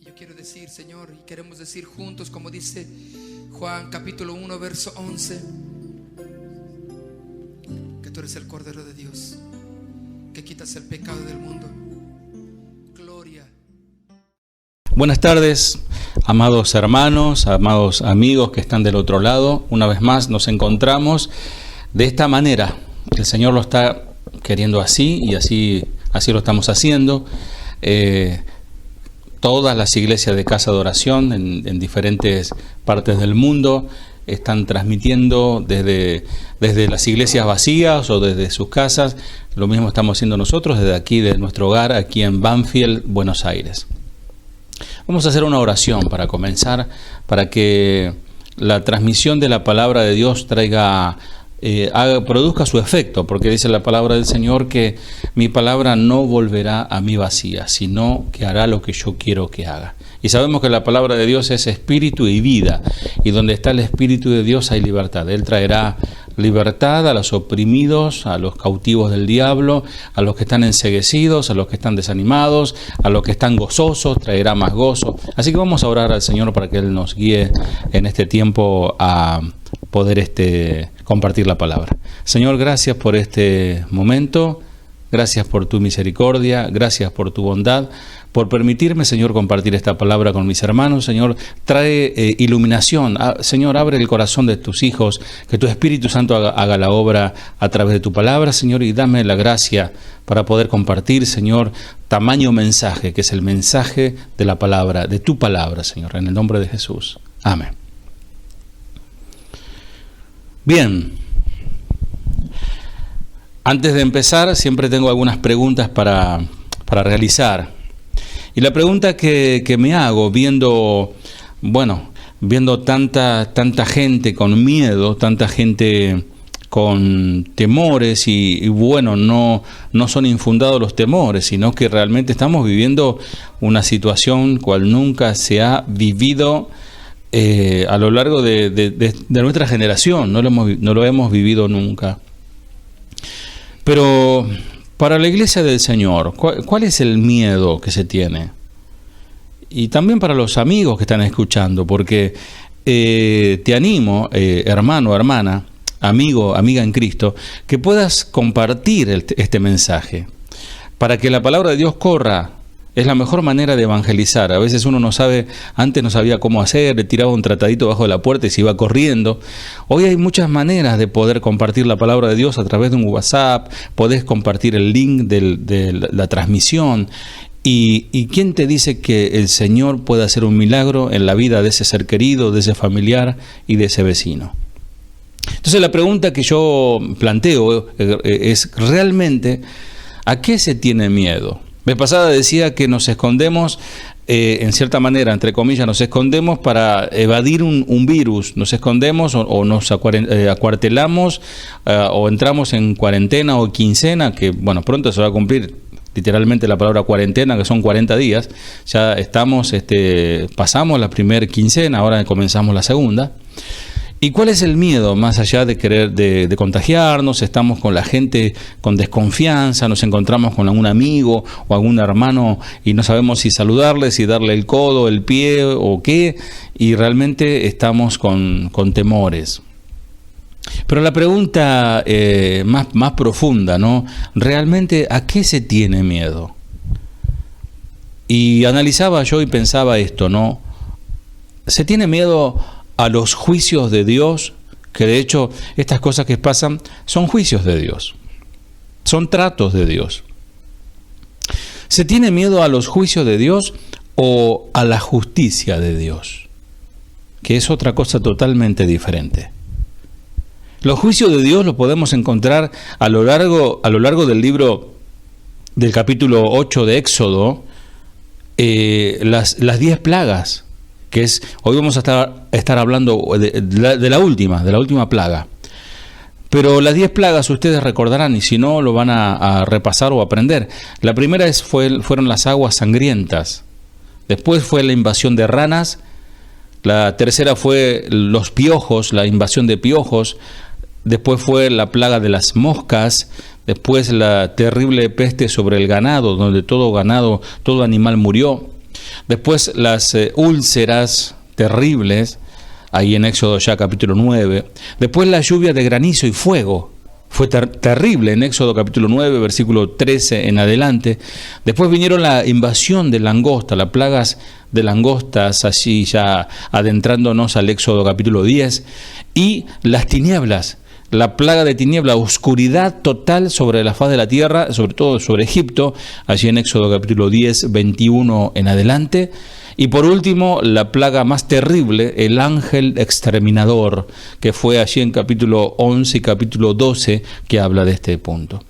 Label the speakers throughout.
Speaker 1: Yo quiero decir, Señor, y queremos decir juntos, como dice Juan capítulo 1, verso 11, que tú eres el Cordero de Dios, que quitas el pecado del mundo. Gloria.
Speaker 2: Buenas tardes, amados hermanos, amados amigos que están del otro lado. Una vez más nos encontramos de esta manera. El Señor lo está queriendo así y así lo estamos haciendo. Todas las iglesias de casa de oración en diferentes partes del mundo están transmitiendo desde las iglesias vacías o desde sus casas. Lo mismo estamos haciendo nosotros desde aquí, de nuestro hogar, aquí en Banfield, Buenos Aires. Vamos a hacer una oración para comenzar, para que la transmisión de la palabra de Dios produzca su efecto, porque dice la palabra del Señor que mi palabra no volverá a mí vacía, sino que hará lo que yo quiero que haga. Y sabemos que la palabra de Dios es espíritu y vida, y donde está el espíritu de Dios hay libertad. Él traerá libertad a los oprimidos, a los cautivos del diablo, a los que están enceguecidos, a los que están desanimados, a los que están gozosos, traerá más gozo. Así que vamos a orar al Señor para que Él nos guíe en este tiempo a poder compartir la palabra. Señor, gracias por este momento, gracias por tu misericordia, gracias por tu bondad, por permitirme, Señor, compartir esta palabra con mis hermanos. Señor, trae iluminación. Señor, abre el corazón de tus hijos, que tu Espíritu Santo haga la obra a través de tu palabra, Señor, y dame la gracia para poder compartir, Señor, tamaño mensaje, que es el mensaje de la palabra, de tu palabra, Señor, en el nombre de Jesús. Amén. Bien, antes de empezar siempre tengo algunas preguntas para realizar. Y la pregunta que me hago viendo tanta gente con miedo, tanta gente con temores y no son infundados los temores, sino que realmente estamos viviendo una situación cual nunca se ha vivido a lo largo de nuestra generación, no lo hemos vivido nunca. Pero para la iglesia del Señor, ¿cuál es el miedo que se tiene? Y también para los amigos que están escuchando, porque te animo, hermano, hermana, amigo, amiga en Cristo, que puedas compartir este mensaje, para que la palabra de Dios corra. Es la mejor manera de evangelizar. A veces uno no sabe, antes no sabía cómo hacer, le tiraba un tratadito bajo la puerta y se iba corriendo. Hoy hay muchas maneras de poder compartir la palabra de Dios a través de un WhatsApp, podés compartir el link de la transmisión. ¿Y quién te dice que el Señor puede hacer un milagro en la vida de ese ser querido, de ese familiar y de ese vecino? Entonces la pregunta que yo planteo es realmente, ¿a qué se tiene miedo? La vez pasada decía que nos escondemos, en cierta manera, entre comillas, nos escondemos para evadir un virus, nos escondemos o nos acuartelamos o entramos en cuarentena o quincena, que pronto se va a cumplir literalmente la palabra cuarentena, que son 40 días, ya estamos, pasamos la primera quincena, ahora comenzamos la segunda. ¿Y cuál es el miedo? Más allá de querer de contagiarnos, estamos con la gente con desconfianza, nos encontramos con algún amigo o algún hermano y no sabemos si saludarle, si darle el codo, el pie o qué, y realmente estamos con temores. Pero la pregunta más profunda, ¿no? ¿Realmente a qué se tiene miedo? Y analizaba yo y pensaba esto, ¿no? ¿Se tiene miedo a los juicios de Dios? Que de hecho estas cosas que pasan son juicios de Dios, son tratos de Dios. ¿Se tiene miedo a los juicios de Dios o a la justicia de Dios? Que es otra cosa totalmente diferente. Los juicios de Dios los podemos encontrar a lo largo del libro del capítulo 8 de Éxodo, las 10 plagas. Hoy vamos a estar hablando de la última plaga. Pero las 10 plagas ustedes recordarán, y si no lo van a repasar o aprender. La primera fueron las aguas sangrientas, después fue la invasión de ranas, la tercera fue los piojos, la invasión de piojos, después fue la plaga de las moscas, después la terrible peste sobre el ganado, donde todo animal murió. Después las úlceras terribles, ahí en Éxodo ya capítulo 9. Después la lluvia de granizo y fuego. Fue terrible en Éxodo capítulo 9, versículo 13 en adelante. Después vinieron la invasión de langosta, las plagas de langostas, así ya adentrándonos al Éxodo capítulo 10. Y las tinieblas, la plaga de tiniebla, oscuridad total sobre la faz de la tierra, sobre todo sobre Egipto, allí en Éxodo capítulo 10, 21 en adelante. Y por último, la plaga más terrible, el ángel exterminador, que fue allí en capítulo 11 y capítulo 12, que habla de este punto.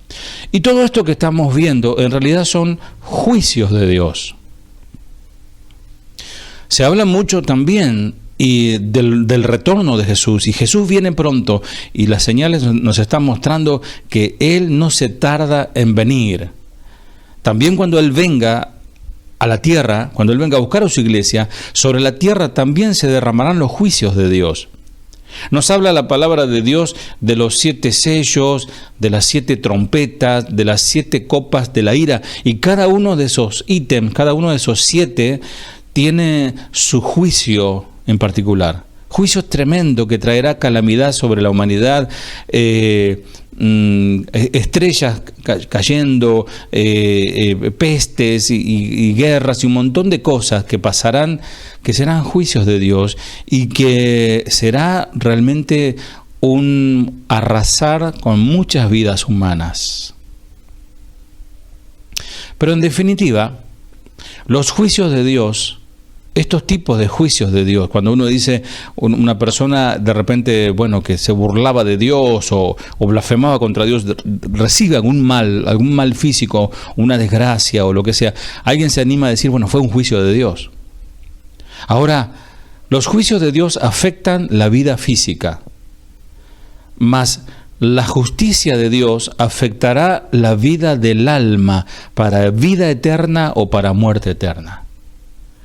Speaker 2: Y todo esto que estamos viendo, en realidad son juicios de Dios. Se habla mucho también del retorno de Jesús, y Jesús viene pronto, y las señales nos están mostrando que Él no se tarda en venir. También cuando Él venga a la tierra, cuando Él venga a buscar a su iglesia, sobre la tierra también se derramarán los juicios de Dios. Nos habla la palabra de Dios de los 7 sellos, de las 7 trompetas, de las 7 copas de la ira, y cada uno de esos ítems, cada uno de esos 7 tiene su juicio en particular. Juicio tremendo que traerá calamidad sobre la humanidad, estrellas cayendo, pestes y guerras y un montón de cosas que pasarán, que serán juicios de Dios, y que será realmente un arrasar con muchas vidas humanas. Pero en definitiva, los juicios de Dios, estos tipos de juicios de Dios, cuando uno dice una persona de repente, bueno, que se burlaba de Dios o blasfemaba contra Dios, recibe algún mal físico, una desgracia o lo que sea, alguien se anima a decir, bueno, fue un juicio de Dios. Ahora, los juicios de Dios afectan la vida física, mas la justicia de Dios afectará la vida del alma para vida eterna o para muerte eterna.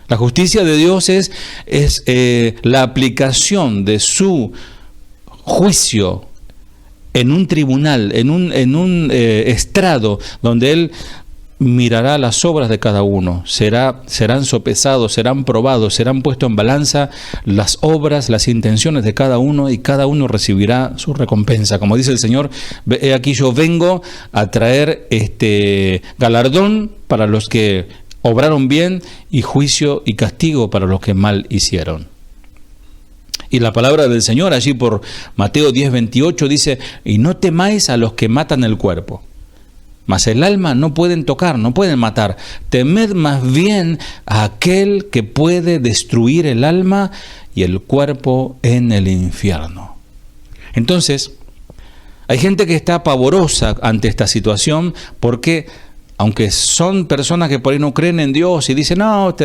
Speaker 2: La justicia de Dios es la aplicación de su juicio en un tribunal, en un estrado donde Él mirará las obras de cada uno. Serán sopesados, serán probados, serán puestos en balanza las obras, las intenciones de cada uno, y cada uno recibirá su recompensa. Como dice el Señor, he aquí yo vengo a traer galardón para los que obraron bien, y juicio y castigo para los que mal hicieron. Y la palabra del Señor allí por Mateo 10:28 dice, y no temáis a los que matan el cuerpo, mas el alma no pueden tocar, no pueden matar. Temed más bien a aquel que puede destruir el alma y el cuerpo en el infierno. Entonces, hay gente que está pavorosa ante esta situación porque, aunque son personas que por ahí no creen en Dios y dicen, no,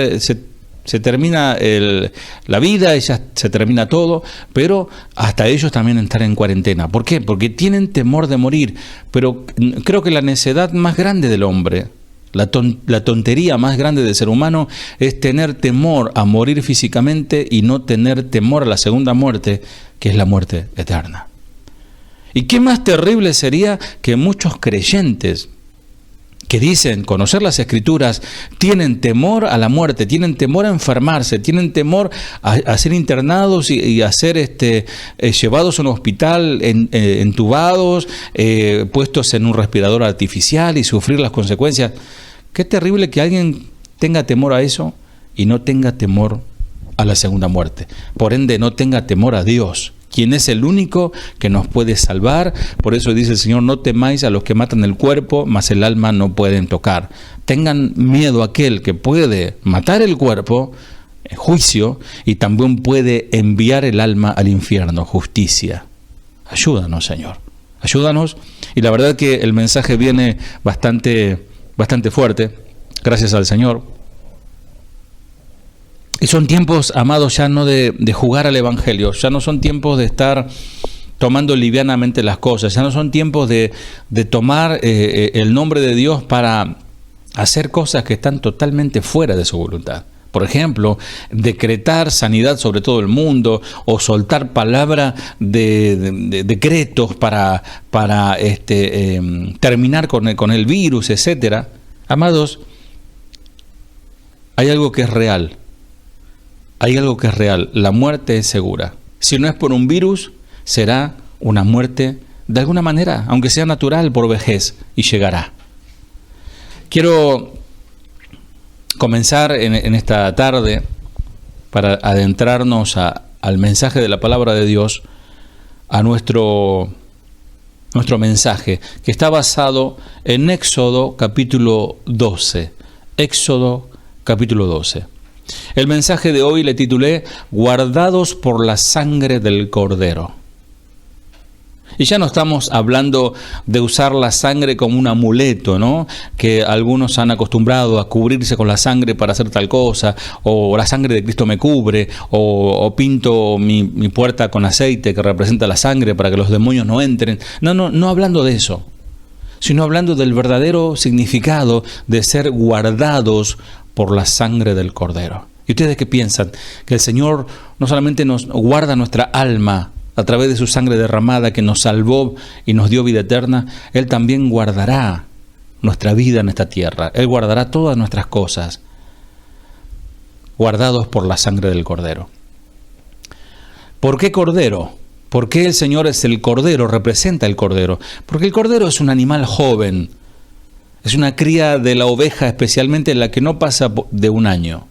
Speaker 2: se termina la vida y ya se termina todo, pero hasta ellos también están en cuarentena. ¿Por qué? Porque tienen temor de morir. Pero creo que la necedad más grande del hombre, la tontería más grande del ser humano, es tener temor a morir físicamente y no tener temor a la segunda muerte, que es la muerte eterna. ¿Y qué más terrible sería que muchos creyentes que dicen conocer las Escrituras tienen temor a la muerte, tienen temor a enfermarse, tienen temor a ser internados y a ser llevados a un hospital, entubados, puestos en un respirador artificial y sufrir las consecuencias? Qué terrible que alguien tenga temor a eso y no tenga temor a la segunda muerte. Por ende, no tenga temor a Dios, quien es el único que nos puede salvar. Por eso dice el Señor, no temáis a los que matan el cuerpo, mas el alma no pueden tocar. Tengan miedo a aquel que puede matar el cuerpo, juicio, y también puede enviar el alma al infierno, justicia. Ayúdanos, Señor, ayúdanos. Y la verdad que el mensaje viene bastante fuerte, gracias al Señor. Y son tiempos, amados, ya no de jugar al Evangelio, ya no son tiempos de estar tomando livianamente las cosas, ya no son tiempos de tomar el nombre de Dios para hacer cosas que están totalmente fuera de su voluntad. Por ejemplo, decretar sanidad sobre todo el mundo, o soltar palabra de decretos para terminar con el virus, etcétera. Amados, hay algo que es real. Hay algo que es real. La muerte es segura. Si no es por un virus, será una muerte de alguna manera, aunque sea natural, por vejez, y llegará. Quiero comenzar en esta tarde, para adentrarnos al mensaje de la palabra de Dios, a nuestro mensaje, que está basado en Éxodo capítulo 12. Éxodo capítulo 12. El mensaje de hoy le titulé Guardados por la sangre del Cordero. Y ya no estamos hablando de usar la sangre como un amuleto, ¿no? Que algunos han acostumbrado a cubrirse con la sangre para hacer tal cosa, o la sangre de Cristo me cubre, o pinto mi puerta con aceite que representa la sangre para que los demonios no entren. No hablando de eso, sino hablando del verdadero significado de ser guardados por la sangre del Cordero. ¿Y ustedes qué piensan? Que el Señor no solamente nos guarda nuestra alma a través de su sangre derramada que nos salvó y nos dio vida eterna, Él también guardará nuestra vida en esta tierra. Él guardará todas nuestras cosas, guardados por la sangre del Cordero. ¿Por qué Cordero? ¿Por qué el Señor es el Cordero, representa el Cordero? Porque el Cordero es un animal joven, es una cría de la oveja, especialmente la que no pasa de un año.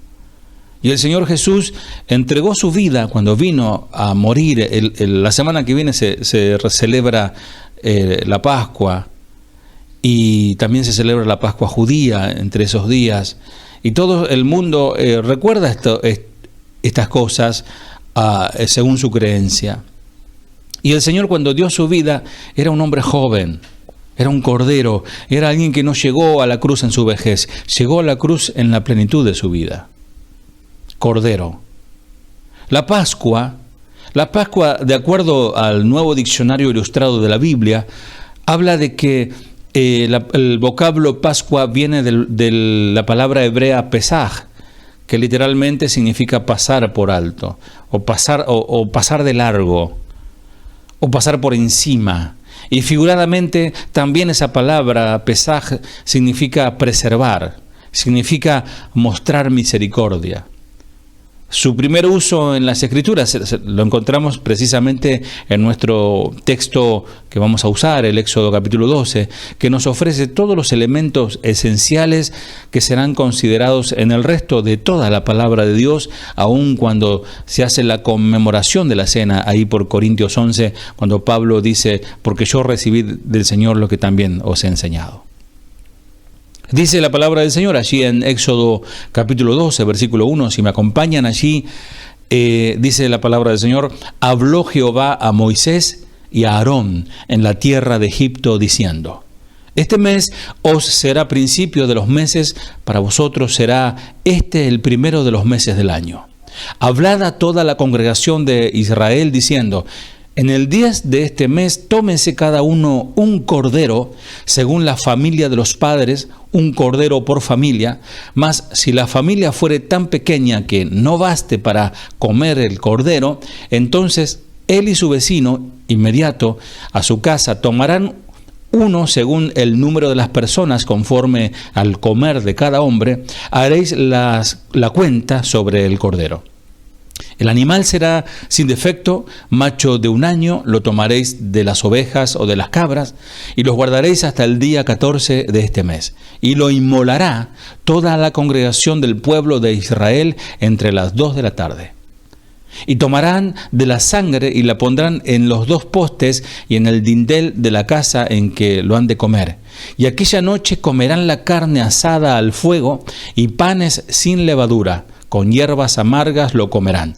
Speaker 2: Y el Señor Jesús entregó su vida cuando vino a morir. La semana que viene se celebra la Pascua, y también se celebra la Pascua judía entre esos días. Y todo el mundo recuerda estas cosas según su creencia. Y el Señor, cuando dio su vida, era un hombre joven, era un cordero, era alguien que no llegó a la cruz en su vejez, llegó a la cruz en la plenitud de su vida. Cordero. La Pascua, de acuerdo al Nuevo Diccionario Ilustrado de la Biblia, habla de que el vocablo Pascua viene de la palabra hebrea Pesaj, que literalmente significa pasar por alto, o pasar de largo, o pasar por encima. Y figuradamente también esa palabra Pesaj significa preservar, significa mostrar misericordia. Su primer uso en las Escrituras lo encontramos precisamente en nuestro texto que vamos a usar, el Éxodo capítulo 12, que nos ofrece todos los elementos esenciales que serán considerados en el resto de toda la palabra de Dios, aun cuando se hace la conmemoración de la cena, ahí por Corintios 11, cuando Pablo dice, porque yo recibí del Señor lo que también os he enseñado. Dice la palabra del Señor allí en Éxodo capítulo 12, versículo 1, si me acompañan allí, dice la palabra del Señor, habló Jehová a Moisés y a Aarón en la tierra de Egipto, diciendo, este mes os será principio de los meses, para vosotros será el primero de los meses del año. Hablad a toda la congregación de Israel, diciendo, en el 10 de este mes tómense cada uno un cordero, según la familia de los padres, un cordero por familia, mas si la familia fuere tan pequeña que no baste para comer el cordero, entonces él y su vecino inmediato a su casa tomarán uno según el número de las personas, conforme al comer de cada hombre, haréis la cuenta sobre el cordero. El animal será sin defecto, macho de un año, lo tomaréis de las ovejas o de las cabras, y los guardaréis hasta el día 14 de este mes. Y lo inmolará toda la congregación del pueblo de Israel entre las 2 de la tarde. Y tomarán de la sangre y la pondrán en los 2 postes y en el dindel de la casa en que lo han de comer. Y aquella noche comerán la carne asada al fuego y panes sin levadura, con hierbas amargas lo comerán.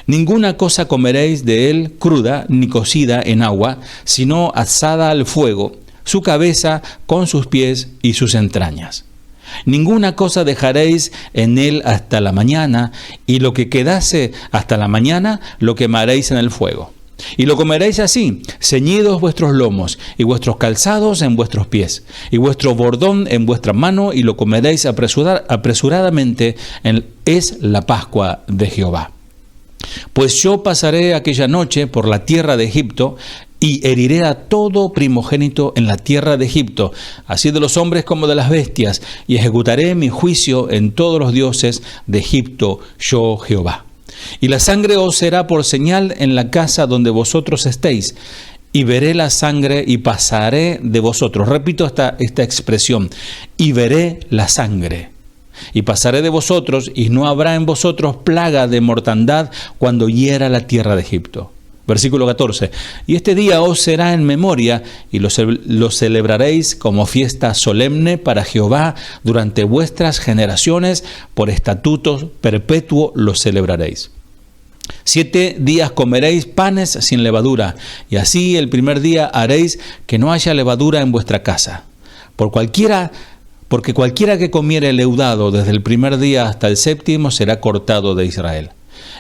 Speaker 2: Ninguna cosa comeréis de él cruda ni cocida en agua, sino asada al fuego, su cabeza con sus pies y sus entrañas. Ninguna cosa dejaréis en él hasta la mañana, y lo que quedase hasta la mañana lo quemaréis en el fuego. Y lo comeréis así, ceñidos vuestros lomos, y vuestros calzados en vuestros pies, y vuestro bordón en vuestra mano, y lo comeréis apresuradamente, es la Pascua de Jehová. Pues yo pasaré aquella noche por la tierra de Egipto, y heriré a todo primogénito en la tierra de Egipto, así de los hombres como de las bestias, y ejecutaré mi juicio en todos los dioses de Egipto, yo Jehová. Y la sangre os será por señal en la casa donde vosotros estéis, y veré la sangre y pasaré de vosotros. Repito esta expresión, y veré la sangre. Y pasaré de vosotros, y no habrá en vosotros plaga de mortandad cuando hiera la tierra de Egipto. Versículo 14. Y este día os será en memoria, y lo celebraréis como fiesta solemne para Jehová durante vuestras generaciones, por estatuto perpetuo lo celebraréis. 7 días comeréis panes sin levadura, y así el primer día haréis que no haya levadura en vuestra casa. Porque cualquiera que comiere leudado desde el primer día hasta el séptimo será cortado de Israel.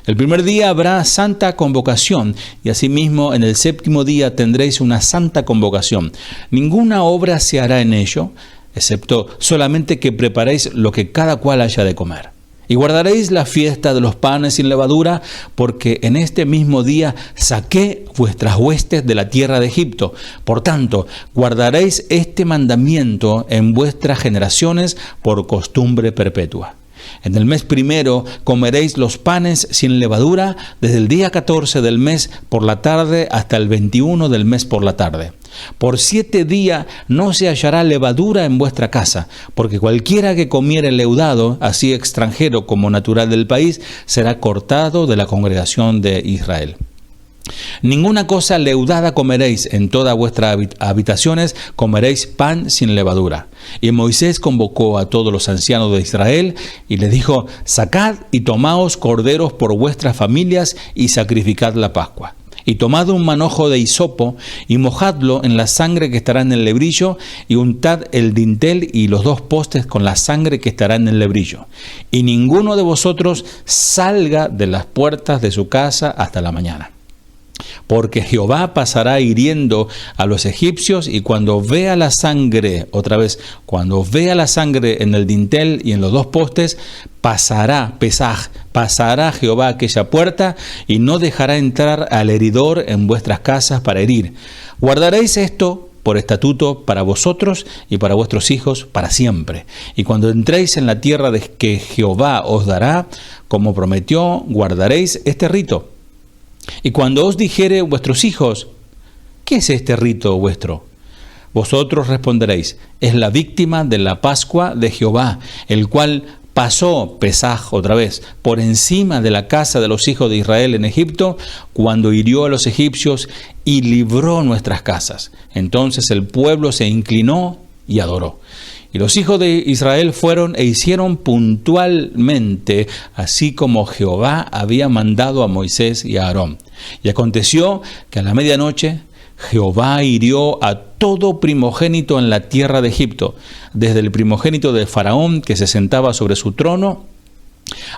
Speaker 2: El primer día habrá santa convocación, y asimismo en el séptimo día tendréis una santa convocación. Ninguna obra se hará en ello, excepto solamente que preparéis lo que cada cual haya de comer. Y guardaréis la fiesta de los panes sin levadura, porque en este mismo día saqué vuestras huestes de la tierra de Egipto. Por tanto, guardaréis este mandamiento en vuestras generaciones por costumbre perpetua. En el mes primero comeréis los panes sin levadura desde el día 14 del mes por la tarde hasta el 21 del mes por la tarde. Por 7 días no se hallará levadura en vuestra casa, porque cualquiera que comiere leudado, así extranjero como natural del país, será cortado de la congregación de Israel. Ninguna cosa leudada comeréis, en todas vuestras habitaciones comeréis pan sin levadura. Y Moisés convocó a todos los ancianos de Israel y les dijo: sacad y tomaos corderos por vuestras familias y sacrificad la Pascua. Y tomad un manojo de hisopo y mojadlo en la sangre que estará en el lebrillo, y untad el dintel y los 2 postes con la sangre que estará en el lebrillo. Y ninguno de vosotros salga de las puertas de su casa hasta la mañana. Porque Jehová pasará hiriendo a los egipcios, y cuando vea la sangre, otra vez, cuando vea la sangre en el dintel y en los 2 postes, pasará Jehová aquella puerta, y no dejará entrar al heridor en vuestras casas para herir. Guardaréis esto por estatuto para vosotros y para vuestros hijos para siempre. Y cuando entréis en la tierra que Jehová os dará, como prometió, guardaréis este rito. Y cuando os dijere vuestros hijos: ¿qué es este rito vuestro? Vosotros responderéis: es la víctima de la Pascua de Jehová, el cual pasó, Pesaj otra vez, por encima de la casa de los hijos de Israel en Egipto, cuando hirió a los egipcios y libró nuestras casas. Entonces el pueblo se inclinó y adoró. Y los hijos de Israel fueron e hicieron puntualmente, así como Jehová había mandado a Moisés y a Aarón. Y aconteció que a la medianoche Jehová hirió a todo primogénito en la tierra de Egipto, desde el primogénito de Faraón que se sentaba sobre su trono,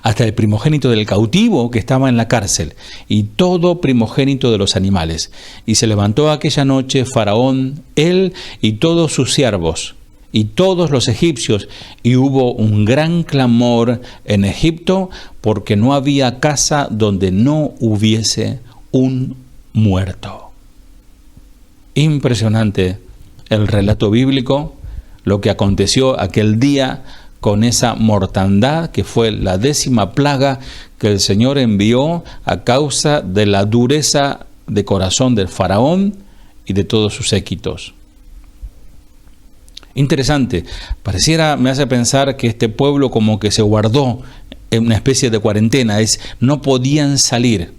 Speaker 2: hasta el primogénito del cautivo que estaba en la cárcel, y todo primogénito de los animales. Y se levantó aquella noche Faraón, él y todos sus siervos, y todos los egipcios, y hubo un gran clamor en Egipto, porque no había casa donde no hubiese un muerto. Impresionante el relato bíblico, lo que aconteció aquel día con esa mortandad que fue la 10ª plaga que el Señor envió a causa de la dureza de corazón del Faraón y de todos sus séquitos. Interesante, me hace pensar que este pueblo como que se guardó en una especie de cuarentena, no podían salir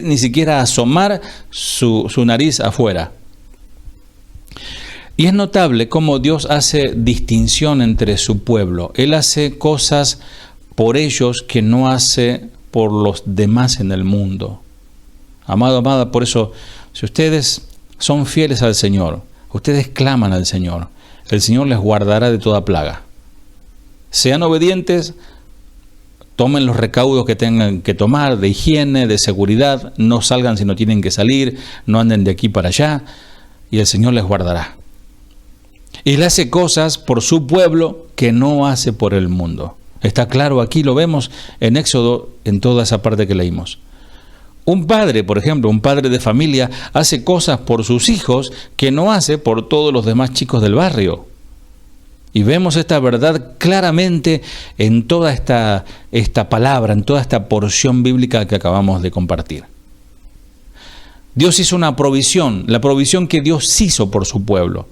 Speaker 2: ni siquiera asomar su nariz afuera. Y es notable cómo Dios hace distinción entre su pueblo. Él hace cosas por ellos que no hace por los demás en el mundo. Amado, amada, por eso, si ustedes son fieles al Señor, ustedes claman al Señor, el Señor les guardará de toda plaga. Sean obedientes, tomen los recaudos que tengan que tomar de higiene, de seguridad, no salgan si no tienen que salir, no anden de aquí para allá, y el Señor les guardará. Y Él hace cosas por su pueblo que no hace por el mundo. Está claro, aquí lo vemos en Éxodo, en toda esa parte que leímos. Un padre, por ejemplo, un padre de familia hace cosas por sus hijos que no hace por todos los demás chicos del barrio. Y vemos esta verdad claramente en toda esta palabra, en toda esta porción bíblica que acabamos de compartir. Dios hizo una provisión, la provisión que Dios hizo por su pueblo.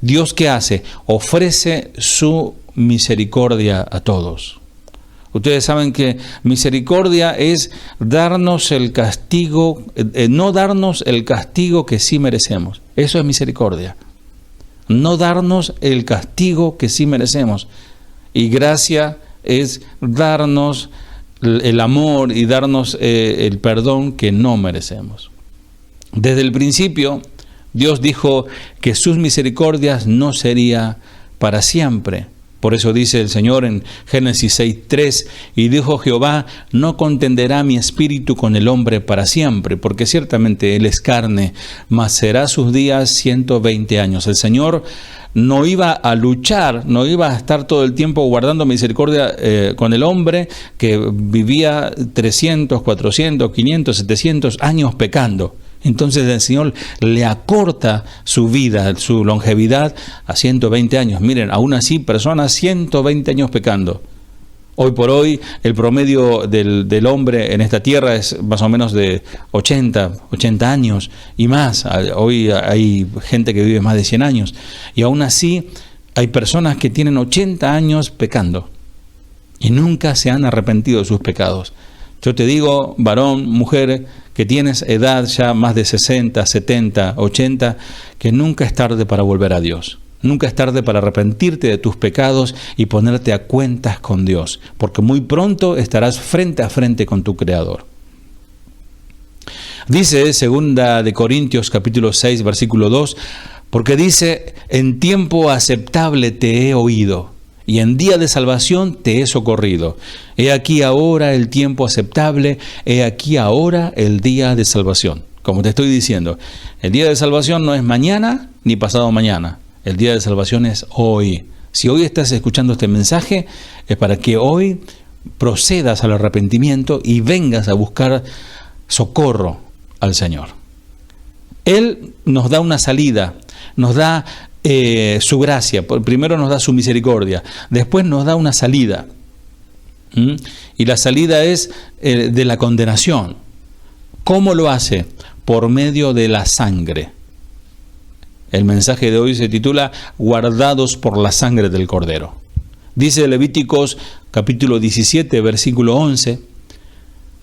Speaker 2: Dios, ¿qué hace? Ofrece su misericordia a todos. Ustedes saben que misericordia es darnos el castigo, no darnos el castigo que sí merecemos. Eso es misericordia. No darnos el castigo que sí merecemos. Y gracia es darnos el amor y darnos el perdón que no merecemos. Desde el principio, Dios dijo que sus misericordias no serían para siempre. Por eso dice el Señor en Génesis 6:3, y dijo Jehová, no contenderá mi espíritu con el hombre para siempre, porque ciertamente él es carne, mas será sus días 120 años. El Señor no iba a luchar, no iba a estar todo el tiempo guardando misericordia con el hombre que vivía 300, 400, 500, 700 años pecando. Entonces el Señor le acorta su vida, su longevidad a 120 años. Miren, aún así, personas 120 años pecando. Hoy por hoy, el promedio del hombre en esta tierra es más o menos de 80 años y más. Hoy hay gente que vive más de 100 años. Y aún así, hay personas que tienen 80 años pecando y nunca se han arrepentido de sus pecados. Yo te digo, varón, mujer, que tienes edad ya más de 60, 70, 80, que nunca es tarde para volver a Dios. Nunca es tarde para arrepentirte de tus pecados y ponerte a cuentas con Dios, porque muy pronto estarás frente a frente con tu Creador. Dice 2 de Corintios capítulo 6, versículo 2, porque dice, en tiempo aceptable te he oído, y en día de salvación te he socorrido. He aquí ahora el tiempo aceptable, he aquí ahora el día de salvación. Como te estoy diciendo, el día de salvación no es mañana ni pasado mañana. El día de salvación es hoy. Si hoy estás escuchando este mensaje, es para que hoy procedas al arrepentimiento y vengas a buscar socorro al Señor. Él nos da una salida, nos da su gracia. Primero nos da su misericordia, después nos da una salida. Y la salida es de la condenación. ¿Cómo lo hace? Por medio de la sangre. El mensaje de hoy se titula guardados por la sangre del Cordero. Dice Levíticos capítulo 17, versículo 11,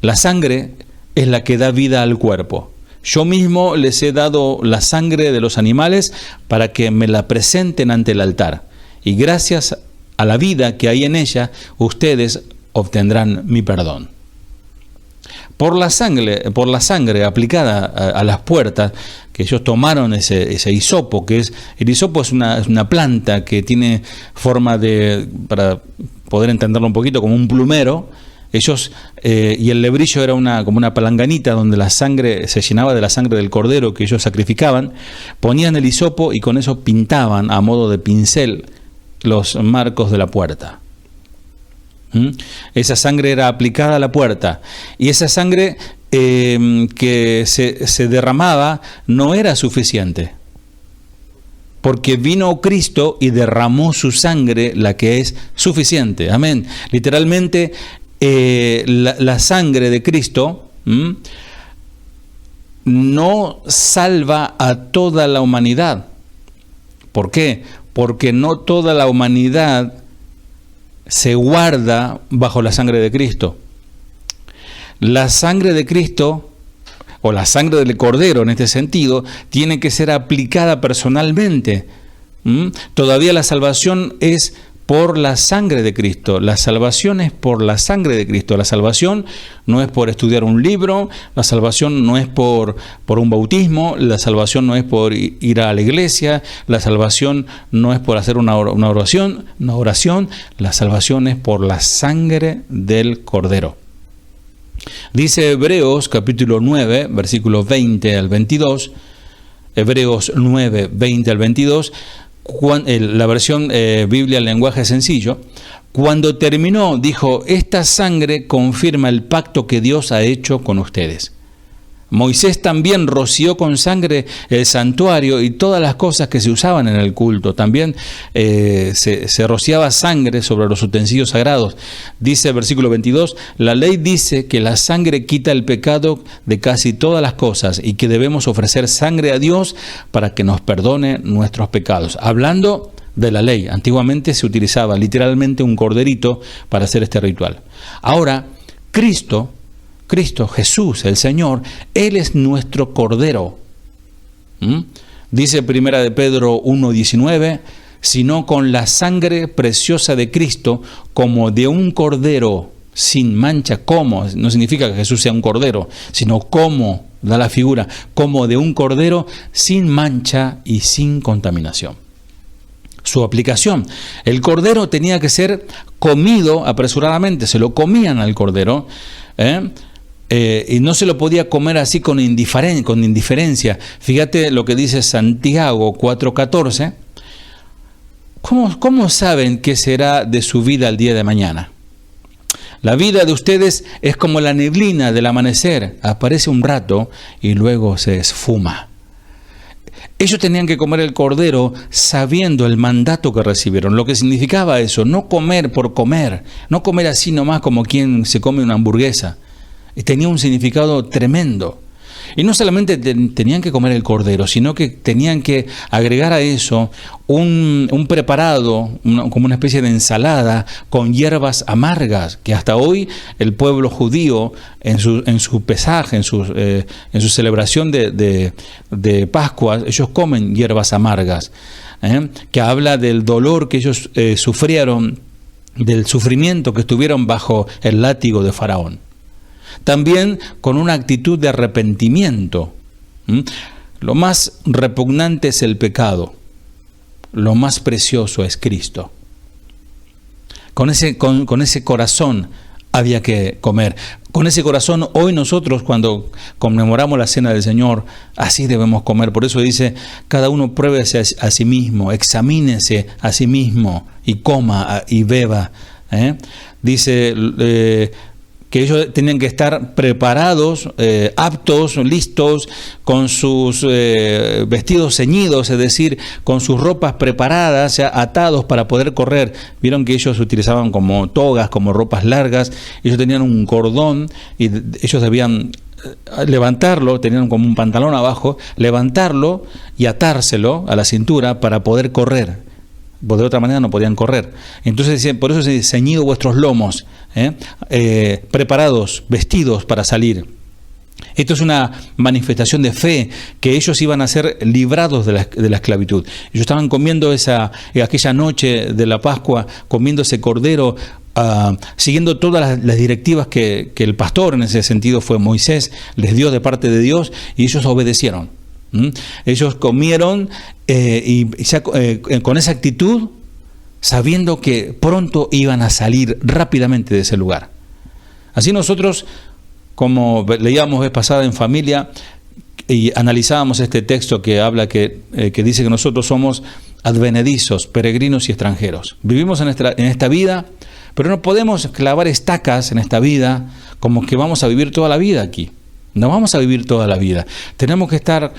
Speaker 2: la sangre es la que da vida al cuerpo. Yo mismo les he dado la sangre de los animales para que me la presenten ante el altar. Y gracias a la vida que hay en ella, ustedes obtendrán mi perdón. Por la sangre aplicada a las puertas, que ellos tomaron ese hisopo, que es, el hisopo es una planta que tiene forma de, para poder entenderlo un poquito, como un plumero. Ellos, y el lebrillo era como una palanganita donde la sangre se llenaba de la sangre del cordero que ellos sacrificaban, ponían el hisopo y con eso pintaban a modo de pincel los marcos de la puerta. Esa sangre era aplicada a la puerta y esa sangre que se derramaba no era suficiente, porque vino Cristo y derramó su sangre, la que es suficiente. Amén. Literalmente, la sangre de Cristo no salva a toda la humanidad. ¿Por qué? Porque no toda la humanidad se guarda bajo la sangre de Cristo. La sangre de Cristo, o la sangre del Cordero en este sentido, tiene que ser aplicada personalmente. Todavía la salvación es por la sangre de Cristo. La salvación es por la sangre de Cristo. La salvación no es por estudiar un libro, la salvación no es por un bautismo, la salvación no es por ir a la iglesia, la salvación no es por hacer una oración, la salvación es por la sangre del Cordero. Dice Hebreos capítulo 9, versículos 20 al 22, Hebreos 9, 20 al 22, la versión Biblia en lenguaje sencillo, cuando terminó, dijo: esta sangre confirma el pacto que Dios ha hecho con ustedes. Moisés también roció con sangre el santuario y todas las cosas que se usaban en el culto. También se rociaba sangre sobre los utensilios sagrados. Dice el versículo 22, la ley dice que la sangre quita el pecado de casi todas las cosas y que debemos ofrecer sangre a Dios para que nos perdone nuestros pecados. Hablando de la ley, antiguamente se utilizaba literalmente un corderito para hacer este ritual. Ahora, Cristo, Jesús, el Señor, Él es nuestro Cordero. Dice Primera de Pedro 1:19, sino con la sangre preciosa de Cristo, como de un cordero sin mancha, como, no significa que Jesús sea un cordero, sino como, da la figura, como de un cordero sin mancha y sin contaminación. Su aplicación: el cordero tenía que ser comido apresuradamente, se lo comían al cordero, y no se lo podía comer así con indiferencia. Fíjate lo que dice Santiago 4:14. ¿Cómo saben qué será de su vida el día de mañana? La vida de ustedes es como la neblina del amanecer, aparece un rato y luego se esfuma. Ellos tenían que comer el cordero sabiendo el mandato que recibieron, lo que significaba eso, no comer por comer, no comer así nomás como quien se come una hamburguesa. Tenía un significado tremendo. Y no solamente tenían que comer el cordero, sino que tenían que agregar a eso un preparado, como una especie de ensalada con hierbas amargas, que hasta hoy el pueblo judío en su pesaje, en su celebración de Pascua, ellos comen hierbas amargas, que habla del dolor que ellos sufrieron, del sufrimiento que estuvieron bajo el látigo de Faraón. También con una actitud de arrepentimiento. Lo más repugnante es el pecado, lo más precioso es Cristo. Con ese corazón había que comer. Con ese corazón hoy nosotros, cuando conmemoramos la cena del Señor, así debemos comer. Por eso dice, cada uno pruébese a sí mismo, examínese a sí mismo y coma y beba. Dice que ellos tenían que estar preparados, aptos, listos, con sus vestidos ceñidos, es decir, con sus ropas preparadas, ya atados para poder correr. Vieron que ellos utilizaban como togas, como ropas largas. Ellos tenían un cordón y ellos debían levantarlo, tenían como un pantalón abajo, levantarlo y atárselo a la cintura para poder correr. De otra manera no podían correr. Entonces dice, por eso se dice, ceñido vuestros lomos, preparados, vestidos para salir. Esto es una manifestación de fe, que ellos iban a ser librados de la esclavitud. Ellos estaban comiendo aquella noche de la Pascua, comiendo ese cordero, siguiendo todas las directivas que el pastor, en ese sentido fue Moisés, les dio de parte de Dios, y ellos obedecieron. Ellos comieron con esa actitud, sabiendo que pronto iban a salir rápidamente de ese lugar. Así nosotros, como leíamos vez pasada en familia y analizábamos este texto que habla que dice que nosotros somos advenedizos, peregrinos y extranjeros. Vivimos en esta vida, pero no podemos clavar estacas en esta vida como que vamos a vivir toda la vida aquí. No vamos a vivir toda la vida. Tenemos que estar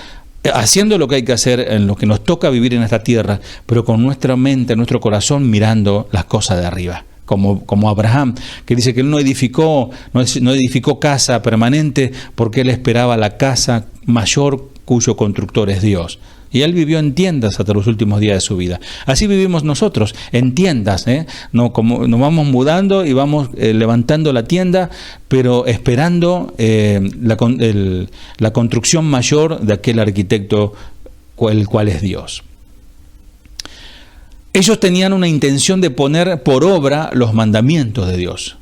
Speaker 2: haciendo lo que hay que hacer en lo que nos toca vivir en esta tierra, pero con nuestra mente, nuestro corazón mirando las cosas de arriba. Como Abraham, que dice que él no edificó casa permanente porque él esperaba la casa mayor cuyo constructor es Dios. Y él vivió en tiendas hasta los últimos días de su vida. Así vivimos nosotros, en tiendas. Nos vamos mudando y vamos levantando la tienda, pero esperando la construcción mayor de aquel arquitecto, el cual es Dios. Ellos tenían una intención de poner por obra los mandamientos de Dios.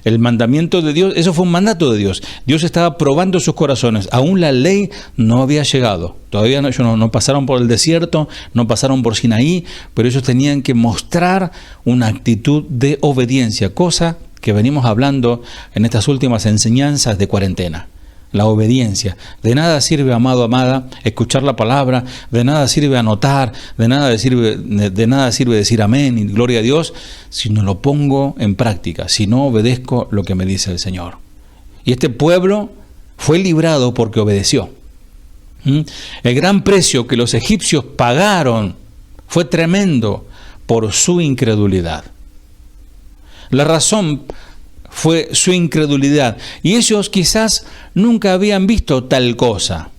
Speaker 2: El mandamiento de Dios, eso fue un mandato de Dios. Dios estaba probando sus corazones. Aún la ley no había llegado. Todavía ellos no pasaron por el desierto, no pasaron por Sinaí, pero ellos tenían que mostrar una actitud de obediencia, cosa que venimos hablando en estas últimas enseñanzas de cuarentena. la obediencia. De nada sirve, amado, amada, escuchar la palabra, de nada sirve anotar, de nada sirve decir amén y gloria a Dios si no lo pongo en práctica, si no obedezco lo que me dice el Señor. Y este pueblo fue librado porque obedeció. El gran precio que los egipcios pagaron fue tremendo por su incredulidad. La razón fue su incredulidad. Y ellos quizás nunca habían visto tal cosa.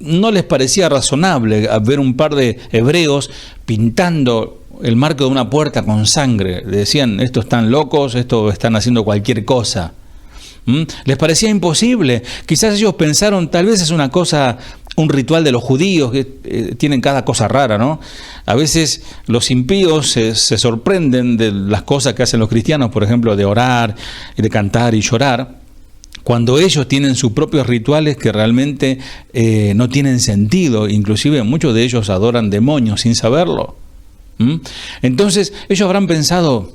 Speaker 2: No les parecía razonable ver un par de hebreos pintando el marco de una puerta con sangre. Decían, estos están locos, estos están haciendo cualquier cosa. Les parecía imposible. Quizás ellos pensaron, tal vez es una cosa, un ritual de los judíos, que tienen cada cosa rara, ¿no? A veces los impíos se sorprenden de las cosas que hacen los cristianos, por ejemplo, de orar, de cantar y llorar, cuando ellos tienen sus propios rituales que realmente no tienen sentido. Inclusive muchos de ellos adoran demonios sin saberlo. Entonces ellos habrán pensado,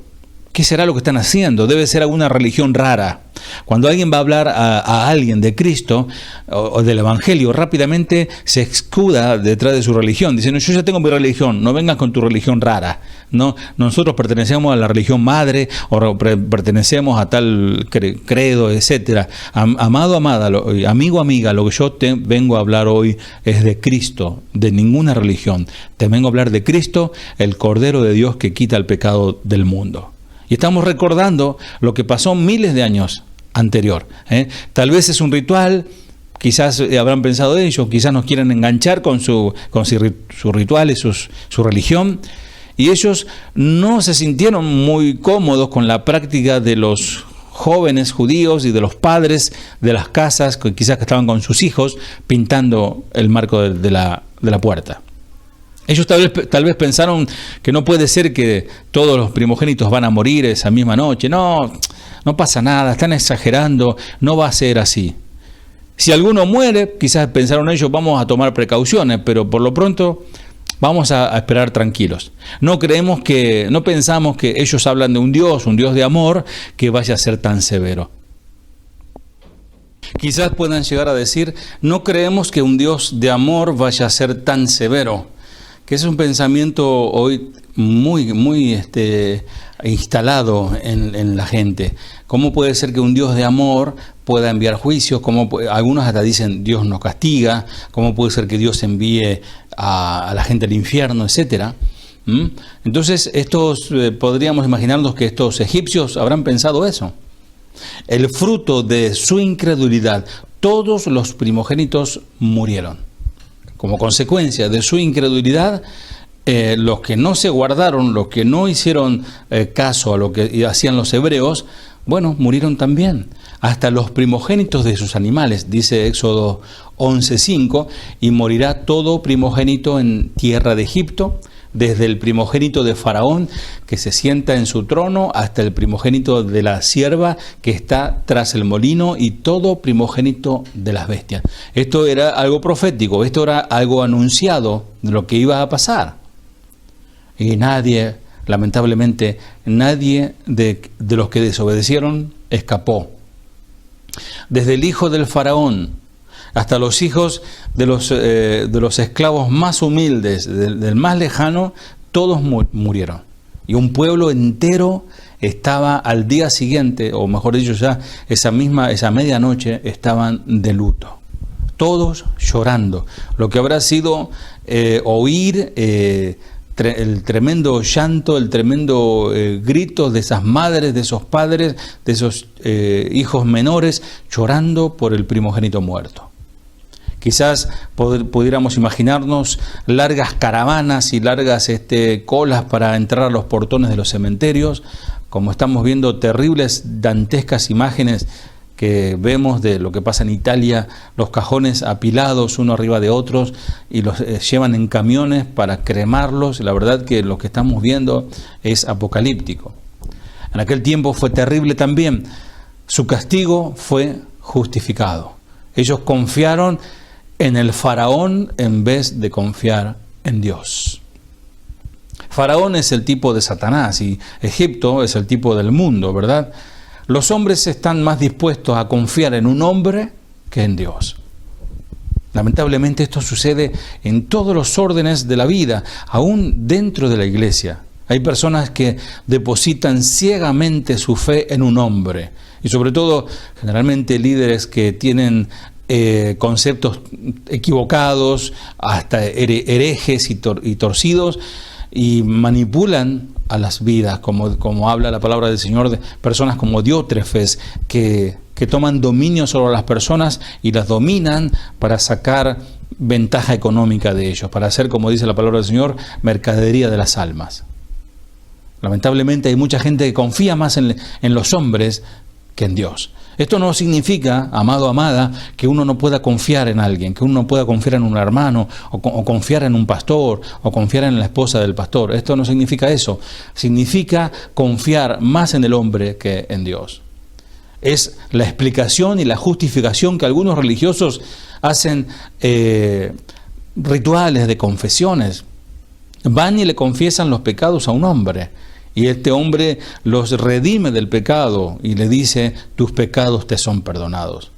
Speaker 2: ¿qué será lo que están haciendo? Debe ser alguna religión rara. Cuando alguien va a hablar a alguien de Cristo o del Evangelio, rápidamente se escuda detrás de su religión, diciendo, yo ya tengo mi religión, no vengas con tu religión rara. No, nosotros pertenecemos a la religión madre o pertenecemos a tal credo, etcétera. Amado, amada, amigo, amiga, lo que yo te vengo a hablar hoy es de Cristo, de ninguna religión. Te vengo a hablar de Cristo, el Cordero de Dios que quita el pecado del mundo. Y estamos recordando lo que pasó miles de años anterior. Tal vez es un ritual, quizás habrán pensado ellos, quizás nos quieren enganchar con sus rituales, su religión, y ellos no se sintieron muy cómodos con la práctica de los jóvenes judíos y de los padres de las casas, que quizás que estaban con sus hijos pintando el marco de la puerta. Ellos tal vez pensaron que no puede ser que todos los primogénitos van a morir esa misma noche. No pasa nada, están exagerando, no va a ser así. Si alguno muere, quizás pensaron ellos, vamos a tomar precauciones, pero por lo pronto vamos a esperar tranquilos. No pensamos que ellos hablan de un Dios de amor, que vaya a ser tan severo. Quizás puedan llegar a decir, no creemos que un Dios de amor vaya a ser tan severo. Que es un pensamiento hoy muy instalado en la gente. ¿Cómo puede ser que un Dios de amor pueda enviar juicios? Algunos hasta dicen Dios nos castiga. ¿Cómo puede ser que Dios envíe a la gente al infierno, etcétera? Entonces, podríamos imaginarnos que estos egipcios habrán pensado eso. El fruto de su incredulidad, todos los primogénitos murieron. Como consecuencia de su incredulidad, los que no se guardaron, los que no hicieron caso a lo que hacían los hebreos, murieron también. Hasta los primogénitos de sus animales, dice Éxodo 11:5, y morirá todo primogénito en tierra de Egipto, desde el primogénito de Faraón, que se sienta en su trono, hasta el primogénito de la sierva que está tras el molino, y todo primogénito de las bestias. Esto era algo profético, esto era algo anunciado de lo que iba a pasar. Y lamentablemente, nadie de los que desobedecieron escapó. Desde el hijo del Faraón hasta los hijos de los esclavos más humildes, del más lejano, todos murieron. Y un pueblo entero estaba al día siguiente, o mejor dicho ya, esa medianoche, estaban de luto. Todos llorando. Lo que habrá sido oír el tremendo llanto, el tremendo grito de esas madres, de esos padres, de esos hijos menores, llorando por el primogénito muerto. Quizás pudiéramos imaginarnos largas caravanas y largas colas para entrar a los portones de los cementerios, como estamos viendo terribles, dantescas imágenes que vemos de lo que pasa en Italia, los cajones apilados uno arriba de otros y los llevan en camiones para cremarlos. La verdad que lo que estamos viendo es apocalíptico. En aquel tiempo fue terrible también. Su castigo fue justificado. Ellos confiaron en el faraón en vez de confiar en Dios. Faraón es el tipo de Satanás y Egipto es el tipo del mundo, ¿verdad? Los hombres están más dispuestos a confiar en un hombre que en Dios. Lamentablemente esto sucede en todos los órdenes de la vida, aún dentro de la iglesia. Hay personas que depositan ciegamente su fe en un hombre, y sobre todo generalmente líderes que tienen conceptos equivocados, hasta herejes y torcidos, y manipulan a las vidas, como habla la palabra del Señor, de personas como Diótrefes, que toman dominio sobre las personas y las dominan para sacar ventaja económica de ellos, para hacer, como dice la palabra del Señor, mercadería de las almas. Lamentablemente hay mucha gente que confía más en los hombres que en Dios. Esto no significa, amado, amada, que uno no pueda confiar en alguien, que uno no pueda confiar en un hermano, o confiar en un pastor, o confiar en la esposa del pastor. Esto no significa eso. Significa confiar más en el hombre que en Dios. Es la explicación y la justificación que algunos religiosos hacen, rituales de confesiones. Van y le confiesan los pecados a un hombre, y este hombre los redime del pecado y le dice: tus pecados te son perdonados.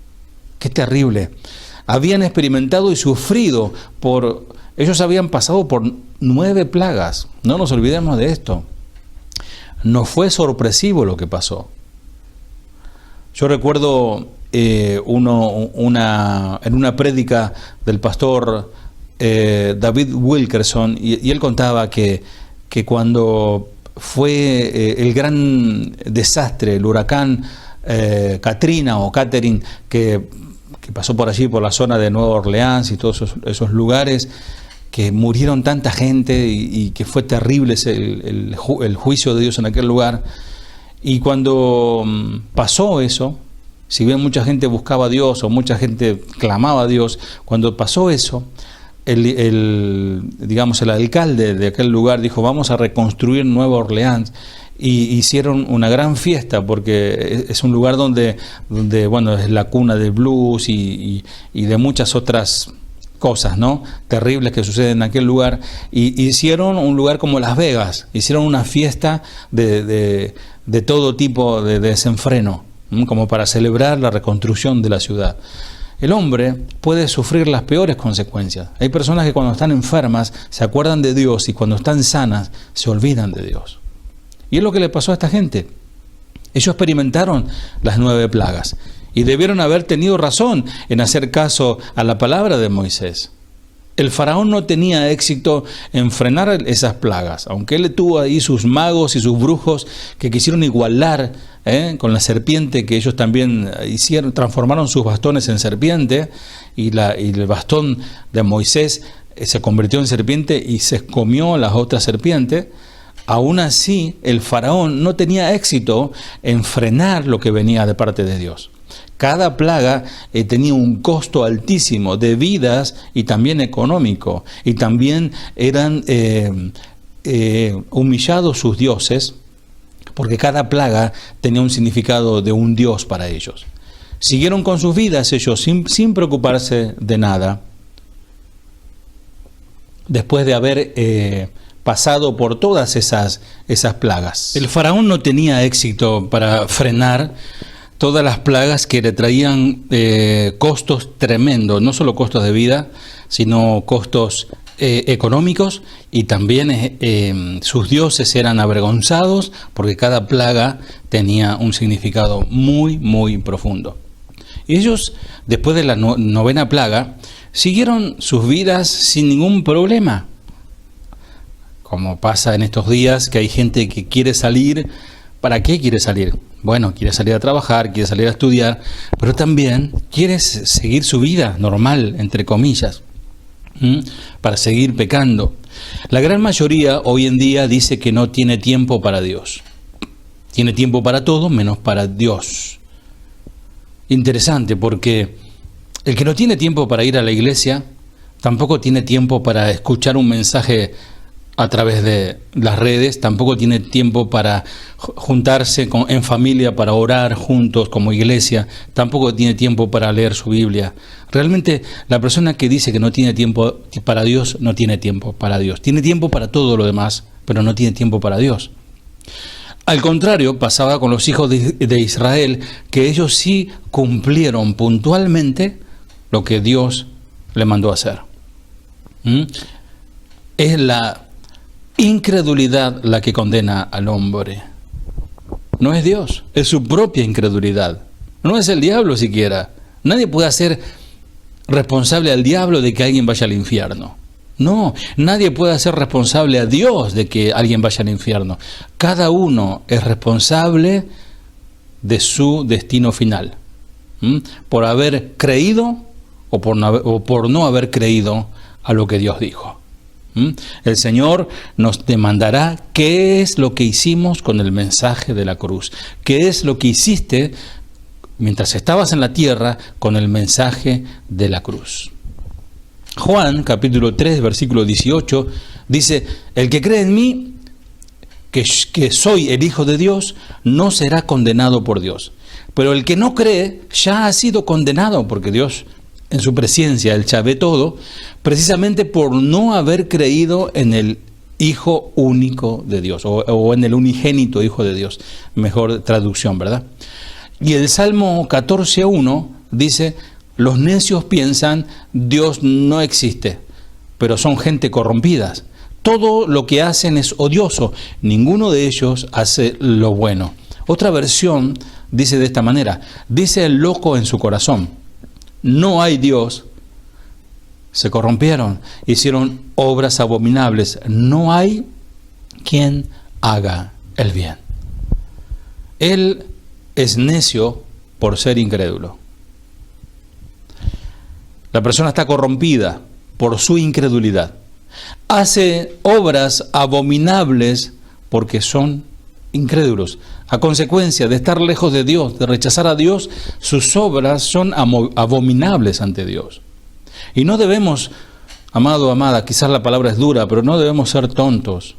Speaker 2: ¡Qué terrible! Habían experimentado y sufrido ellos habían pasado por 9 plagas. No nos olvidemos de esto. No fue sorpresivo lo que pasó. Yo recuerdo en una prédica del pastor David Wilkerson, y él contaba que cuando fue el gran desastre, el huracán Katrina o Catherine, que pasó por allí, por la zona de Nueva Orleans y todos esos lugares, que murieron tanta gente y que fue terrible el juicio de Dios en aquel lugar. Y cuando pasó eso, si bien mucha gente buscaba a Dios o mucha gente clamaba a Dios, cuando pasó eso, el alcalde de aquel lugar dijo: vamos a reconstruir Nueva Orleans, y hicieron una gran fiesta, porque es un lugar donde bueno, es la cuna del blues y de muchas otras cosas, ¿no?, terribles que suceden en aquel lugar. Y hicieron un lugar como Las Vegas, hicieron una fiesta de todo tipo de desenfreno, como para celebrar la reconstrucción de la ciudad. El hombre puede sufrir las peores consecuencias. Hay personas que cuando están enfermas se acuerdan de Dios, y cuando están sanas se olvidan de Dios. Y es lo que le pasó a esta gente. Ellos experimentaron las 9 plagas y debieron haber tenido razón en hacer caso a la palabra de Moisés. El faraón no tenía éxito en frenar esas plagas, aunque él tuvo ahí sus magos y sus brujos que quisieron igualar con la serpiente que ellos también hicieron, transformaron sus bastones en serpiente, y el bastón de Moisés se convirtió en serpiente y se comió las otras serpientes. Aún así, el faraón no tenía éxito en frenar lo que venía de parte de Dios. Cada plaga tenía un costo altísimo de vidas y también económico, y también eran humillados sus dioses, porque cada plaga tenía un significado de un dios para ellos. Siguieron con sus vidas ellos sin preocuparse de nada, después de haber pasado por todas esas plagas. El faraón no tenía éxito para frenar todas las plagas que le traían costos tremendos, no solo costos de vida, sino costos económicos, y también sus dioses eran avergonzados, porque cada plaga tenía un significado muy, muy profundo. Y ellos, después de la 9ª plaga, siguieron sus vidas sin ningún problema. Como pasa en estos días, que hay gente que quiere salir. ¿Para qué quiere salir? Bueno, quiere salir a trabajar, quiere salir a estudiar, pero también quiere seguir su vida normal, entre comillas, para seguir pecando. La gran mayoría hoy en día dice que no tiene tiempo para Dios. Tiene tiempo para todo menos para Dios. Interesante, porque el que no tiene tiempo para ir a la iglesia, tampoco tiene tiempo para escuchar un mensaje a través de las redes, tampoco tiene tiempo para juntarse en familia para orar juntos como iglesia, tampoco tiene tiempo para leer su Biblia. Realmente la persona que dice que no tiene tiempo para Dios, no tiene tiempo para Dios. Tiene tiempo para todo lo demás, pero no tiene tiempo para Dios. Al contrario, pasaba con los hijos de Israel, que ellos sí cumplieron puntualmente lo que Dios le mandó hacer. Es la incredulidad la que condena al hombre. No es Dios, es su propia incredulidad. No es el diablo siquiera. Nadie puede hacer responsable al diablo de que alguien vaya al infierno. No, nadie puede hacer responsable a Dios de que alguien vaya al infierno. Cada uno es responsable de su destino final. Por haber creído o por no haber creído a lo que Dios dijo. El Señor nos demandará qué es lo que hicimos con el mensaje de la cruz. ¿Qué es lo que hiciste mientras estabas en la tierra con el mensaje de la cruz? Juan, capítulo 3, versículo 18, dice: el que cree en mí, que soy el Hijo de Dios, no será condenado por Dios. Pero el que no cree ya ha sido condenado, porque Dios, en su presencia, Él sabe todo, precisamente por no haber creído en el Hijo único de Dios, o en el unigénito Hijo de Dios, mejor traducción, ¿verdad? Y el Salmo 14:1 dice: los necios piensan, Dios no existe, pero son gente corrompidas. Todo lo que hacen es odioso, ninguno de ellos hace lo bueno. Otra versión dice de esta manera: dice el loco en su corazón, no hay Dios. Se corrompieron, hicieron obras abominables, no hay quien haga el bien. Él es necio por ser incrédulo. La persona está corrompida por su incredulidad. Hace obras abominables porque son incrédulos. A consecuencia de estar lejos de Dios, de rechazar a Dios, sus obras son abominables ante Dios. Y no debemos, amado, amada, quizás la palabra es dura, pero no debemos ser tontos.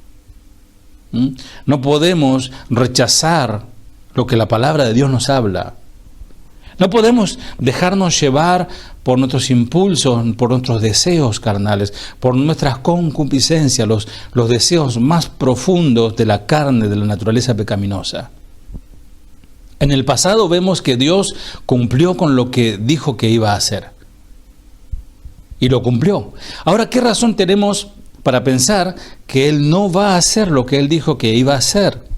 Speaker 2: No podemos rechazar lo que la palabra de Dios nos habla. No podemos dejarnos llevar por nuestros impulsos, por nuestros deseos carnales, por nuestras concupiscencias, los deseos más profundos de la carne, de la naturaleza pecaminosa. En el pasado vemos que Dios cumplió con lo que dijo que iba a hacer. Y lo cumplió. Ahora, ¿qué razón tenemos para pensar que Él no va a hacer lo que Él dijo que iba a hacer?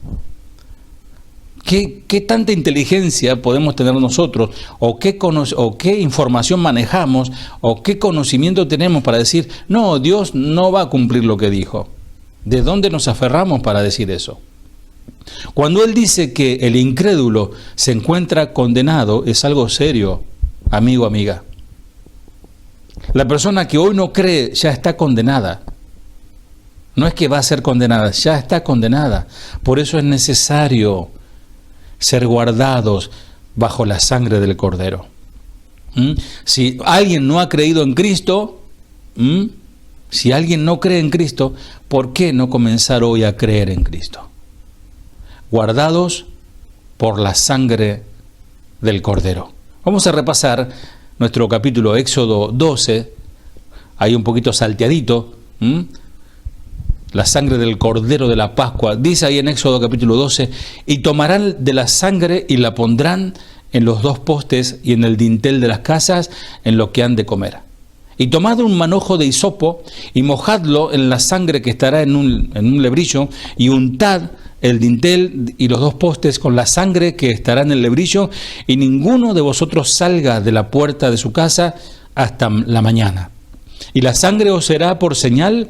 Speaker 2: ¿Qué tanta inteligencia podemos tener nosotros? ¿O qué información manejamos? ¿O qué conocimiento tenemos para decir, no, Dios no va a cumplir lo que dijo? ¿De dónde nos aferramos para decir eso? Cuando Él dice que el incrédulo se encuentra condenado, es algo serio, amigo, amiga. La persona que hoy no cree ya está condenada. No es que va a ser condenada, ya está condenada. Por eso es necesario ser guardados bajo la sangre del Cordero. Si alguien no ha creído en Cristo, si alguien no cree en Cristo, ¿por qué no comenzar hoy a creer en Cristo? Guardados por la sangre del Cordero. Vamos a repasar nuestro capítulo Éxodo 12, ahí un poquito salteadito, la sangre del Cordero de la Pascua. Dice ahí en Éxodo capítulo 12, y tomarán de la sangre y la pondrán en los dos postes y en el dintel de las casas en lo que han de comer. Y tomad un manojo de hisopo y mojadlo en la sangre que estará en un lebrillo, y untad el dintel y los dos postes con la sangre que estará en el lebrillo, y ninguno de vosotros salga de la puerta de su casa hasta la mañana. Y la sangre os será por señal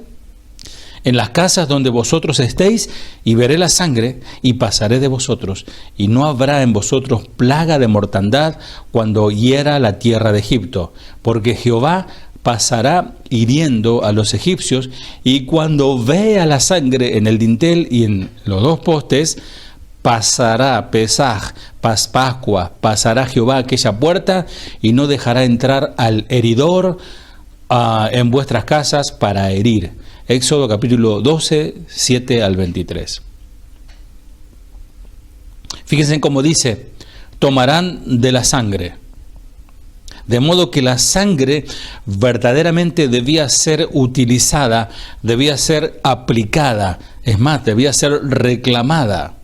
Speaker 2: en las casas donde vosotros estéis, y veré la sangre y pasaré de vosotros, y no habrá en vosotros plaga de mortandad cuando hiera la tierra de Egipto, porque Jehová pasará hiriendo a los egipcios, y cuando vea la sangre en el dintel y en los dos postes, pasará Pesaj, Pascua, pasará Jehová aquella puerta, y no dejará entrar al heridor en vuestras casas para herir. Éxodo capítulo 12, 7 al 23. Fíjense cómo dice, tomarán de la sangre. De modo que la sangre verdaderamente debía ser utilizada, debía ser aplicada, es más, debía ser reclamada.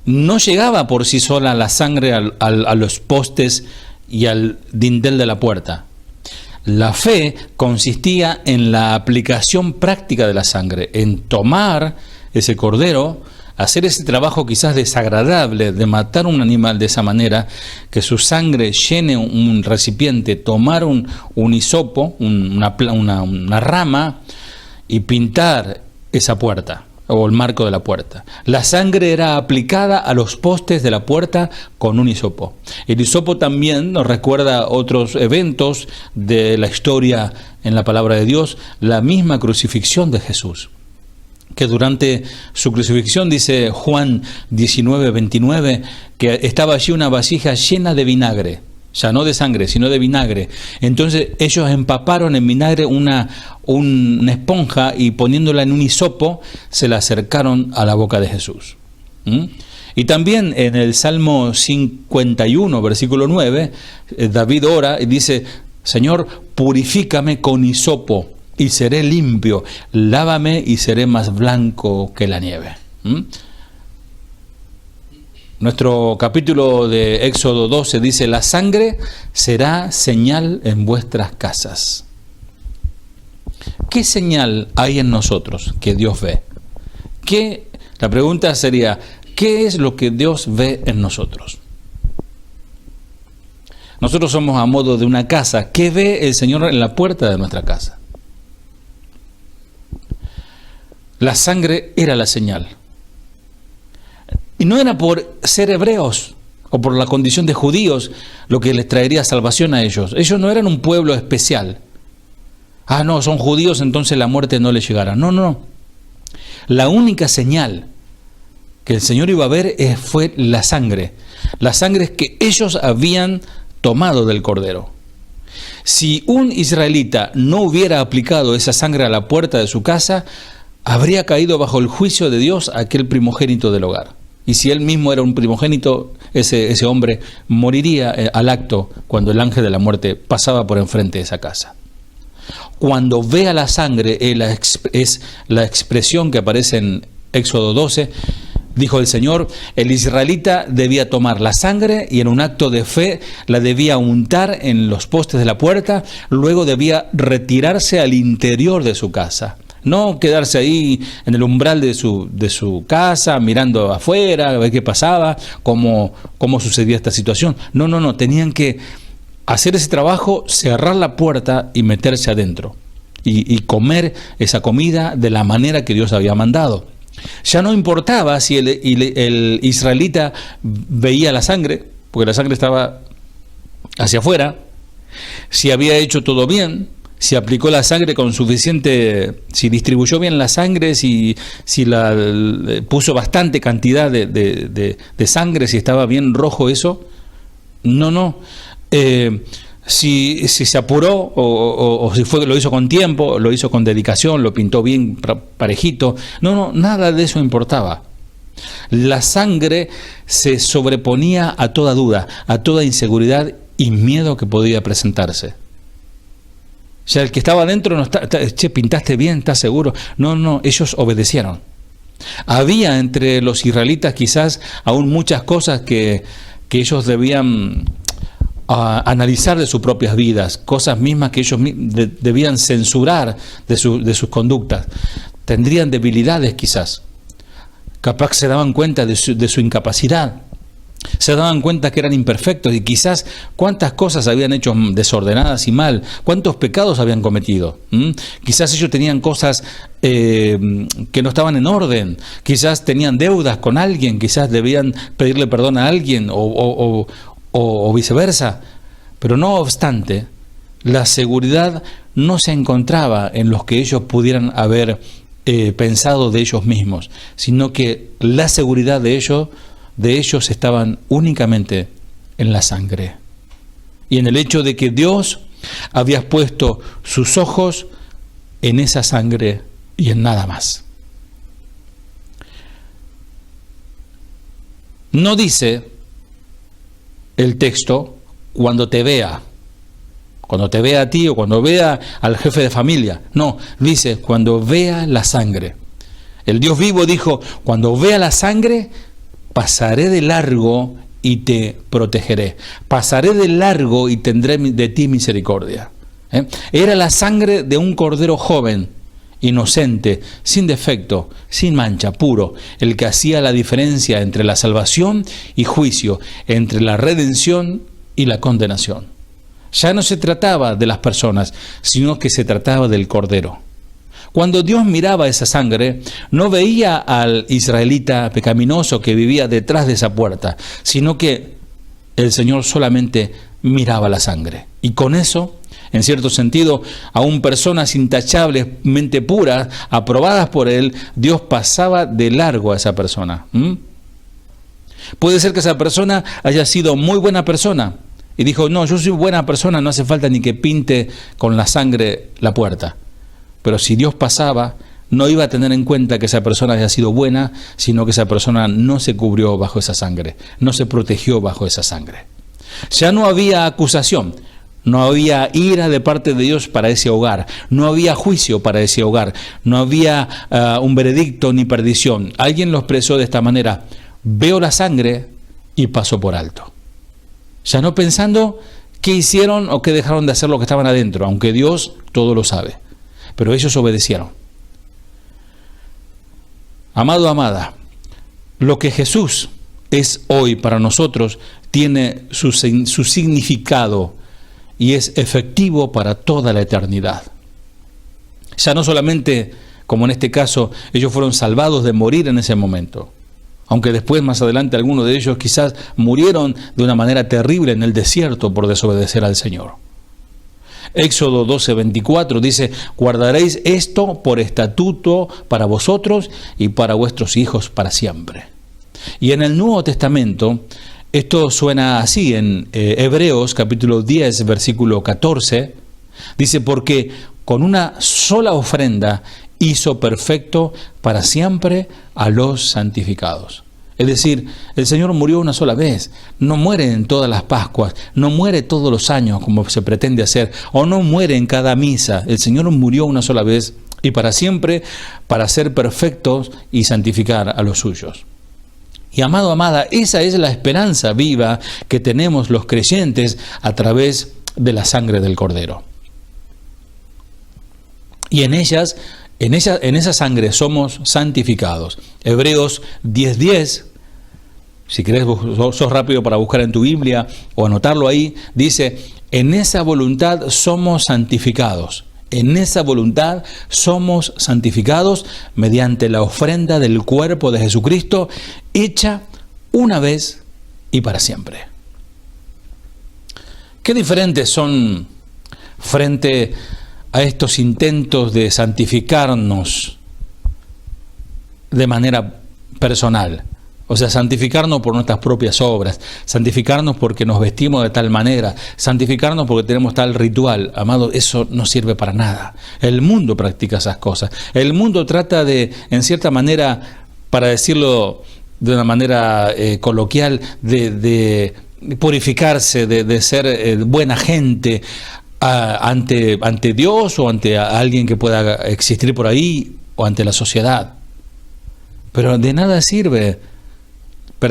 Speaker 2: No llegaba por sí sola la sangre a los postes y al dintel de la puerta. La fe consistía en la aplicación práctica de la sangre, en tomar ese cordero, hacer ese trabajo quizás desagradable de matar un animal de esa manera, que su sangre llene un recipiente, tomar un hisopo, una rama, y pintar esa puerta o el marco de la puerta. La sangre era aplicada a los postes de la puerta con un hisopo. El hisopo también nos recuerda otros eventos de la historia en la palabra de Dios, la misma crucifixión de Jesús, que durante su crucifixión, dice Juan 19:29, que estaba allí una vasija llena de vinagre, ya no de sangre, sino de vinagre. Entonces ellos empaparon en vinagre una esponja y poniéndola en un hisopo, se la acercaron a la boca de Jesús. Y también en el Salmo 51, versículo 9, David ora y dice: Señor, purifícame con hisopo y seré limpio, lávame y seré más blanco que la nieve. Nuestro capítulo de Éxodo 12 dice: la sangre será señal en vuestras casas. ¿Qué señal hay en nosotros que Dios ve? La pregunta sería: ¿qué es lo que Dios ve en nosotros? Nosotros somos a modo de una casa. ¿Qué ve el Señor en la puerta de nuestra casa? La sangre era la señal. Y no era por ser hebreos o por la condición de judíos lo que les traería salvación a ellos. Ellos no eran un pueblo especial. No, son judíos, entonces la muerte no les llegará. No. La única señal que el Señor iba a ver fue la sangre. La sangre que ellos habían tomado del cordero. Si un israelita no hubiera aplicado esa sangre a la puerta de su casa, habría caído bajo el juicio de Dios aquel primogénito del hogar. Y si él mismo era un primogénito, ese hombre moriría al acto cuando el ángel de la muerte pasaba por enfrente de esa casa. Cuando vea la sangre, es la expresión que aparece en Éxodo 12, dijo el Señor: el israelita debía tomar la sangre y en un acto de fe la debía untar en los postes de la puerta, luego debía retirarse al interior de su casa. No quedarse ahí en el umbral de su casa, mirando afuera, a ver qué pasaba, cómo sucedía esta situación. No, tenían que hacer ese trabajo, cerrar la puerta y meterse adentro. Y comer esa comida de la manera que Dios había mandado. Ya no importaba si el israelita veía la sangre, porque la sangre estaba hacia afuera, si había hecho todo bien, si aplicó la sangre con suficiente, si distribuyó bien la sangre, si puso bastante cantidad de sangre, si estaba bien rojo eso. No. Si se apuró o si lo hizo con tiempo, lo hizo con dedicación, lo pintó bien parejito. No, nada de eso importaba. La sangre se sobreponía a toda duda, a toda inseguridad y miedo que podía presentarse. O sea, el que estaba adentro no está, pintaste bien, ¿estás seguro? No, ellos obedecieron. Había entre los israelitas quizás aún muchas cosas que ellos debían analizar de sus propias vidas, cosas mismas que ellos debían censurar de sus conductas. Tendrían debilidades quizás. Capaz se daban cuenta de su incapacidad. Se daban cuenta que eran imperfectos y quizás cuántas cosas habían hecho desordenadas y mal, cuántos pecados habían cometido. Quizás ellos tenían cosas que no estaban en orden, quizás tenían deudas con alguien, quizás debían pedirle perdón a alguien o viceversa. Pero no obstante, la seguridad no se encontraba en los que ellos pudieran haber pensado de ellos mismos, sino que la seguridad de ellos estaban únicamente en la sangre y en el hecho de que Dios había puesto sus ojos en esa sangre y en nada más. No dice el texto cuando te vea a ti o cuando vea al jefe de familia. No, dice cuando vea la sangre. El Dios vivo dijo: cuando vea la sangre, pasaré de largo y te protegeré. Pasaré de largo y tendré de ti misericordia. Era la sangre de un cordero joven, inocente, sin defecto, sin mancha, puro, el que hacía la diferencia entre la salvación y juicio, entre la redención y la condenación. Ya no se trataba de las personas, sino que se trataba del cordero. Cuando Dios miraba esa sangre, no veía al israelita pecaminoso que vivía detrás de esa puerta, sino que el Señor solamente miraba la sangre. Y con eso, en cierto sentido, aún personas intachablemente puras, aprobadas por Él, Dios pasaba de largo a esa persona. Puede ser que esa persona haya sido muy buena persona y dijo: no, yo soy buena persona, no hace falta ni que pinte con la sangre la puerta. Pero si Dios pasaba, no iba a tener en cuenta que esa persona haya sido buena, sino que esa persona no se cubrió bajo esa sangre, no se protegió bajo esa sangre. Ya no había acusación, no había ira de parte de Dios para ese hogar, no había juicio para ese hogar, no había un veredicto ni perdición. Alguien lo expresó de esta manera: veo la sangre y paso por alto. Ya no pensando qué hicieron o qué dejaron de hacer lo que estaban adentro, aunque Dios todo lo sabe. Pero ellos obedecieron. Amado, amada, lo que Jesús es hoy para nosotros tiene su significado y es efectivo para toda la eternidad. Ya no solamente, como en este caso, ellos fueron salvados de morir en ese momento, aunque después, más adelante, algunos de ellos quizás murieron de una manera terrible en el desierto por desobedecer al Señor. Éxodo 12:24 dice: guardaréis esto por estatuto para vosotros y para vuestros hijos para siempre. Y en el Nuevo Testamento esto suena así, en Hebreos capítulo 10 versículo 14, dice: porque con una sola ofrenda hizo perfecto para siempre a los santificados. Es decir, el Señor murió una sola vez, no muere en todas las Pascuas, no muere todos los años como se pretende hacer, o no muere en cada misa. El Señor murió una sola vez y para siempre, para ser perfectos y santificar a los suyos. Y amado, amada, esa es la esperanza viva que tenemos los creyentes a través de la sangre del Cordero. Y en esa sangre somos santificados. Hebreos 10:10, si querés, sos rápido para buscar en tu Biblia o anotarlo ahí, dice: en esa voluntad somos santificados. En esa voluntad somos santificados mediante la ofrenda del cuerpo de Jesucristo, hecha una vez y para siempre. Qué diferentes son frente a estos intentos de santificarnos de manera personal. O sea, santificarnos por nuestras propias obras, santificarnos porque nos vestimos de tal manera, santificarnos porque tenemos tal ritual. Amado, eso no sirve para nada. El mundo practica esas cosas. El mundo trata de, en cierta manera, para decirlo de una manera coloquial, de purificarse, de ser buena gente ante Dios o ante alguien que pueda existir por ahí o ante la sociedad. Pero de nada sirve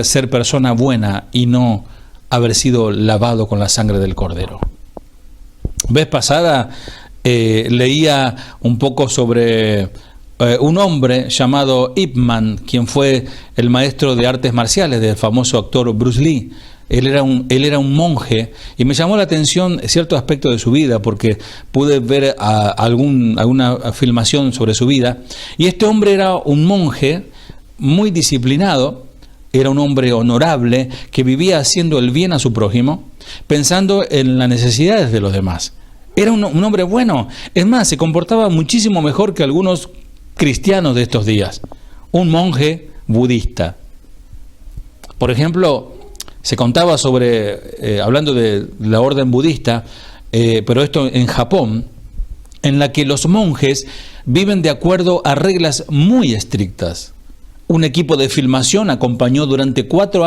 Speaker 2: ser persona buena y no haber sido lavado con la sangre del Cordero. Vez pasada leía un poco sobre un hombre llamado Ip Man, quien fue el maestro de artes marciales del famoso actor Bruce Lee. Él era un monje y me llamó la atención cierto aspecto de su vida porque pude ver alguna filmación sobre su vida. Y este hombre era un monje muy disciplinado, era un hombre honorable que vivía haciendo el bien a su prójimo, pensando en las necesidades de los demás. Era un hombre bueno, es más, se comportaba muchísimo mejor que algunos cristianos de estos días. Un monje budista. Por ejemplo, se contaba sobre, hablando de la orden budista, pero esto en Japón, en la que los monjes viven de acuerdo a reglas muy estrictas. Un equipo de filmación acompañó durante 4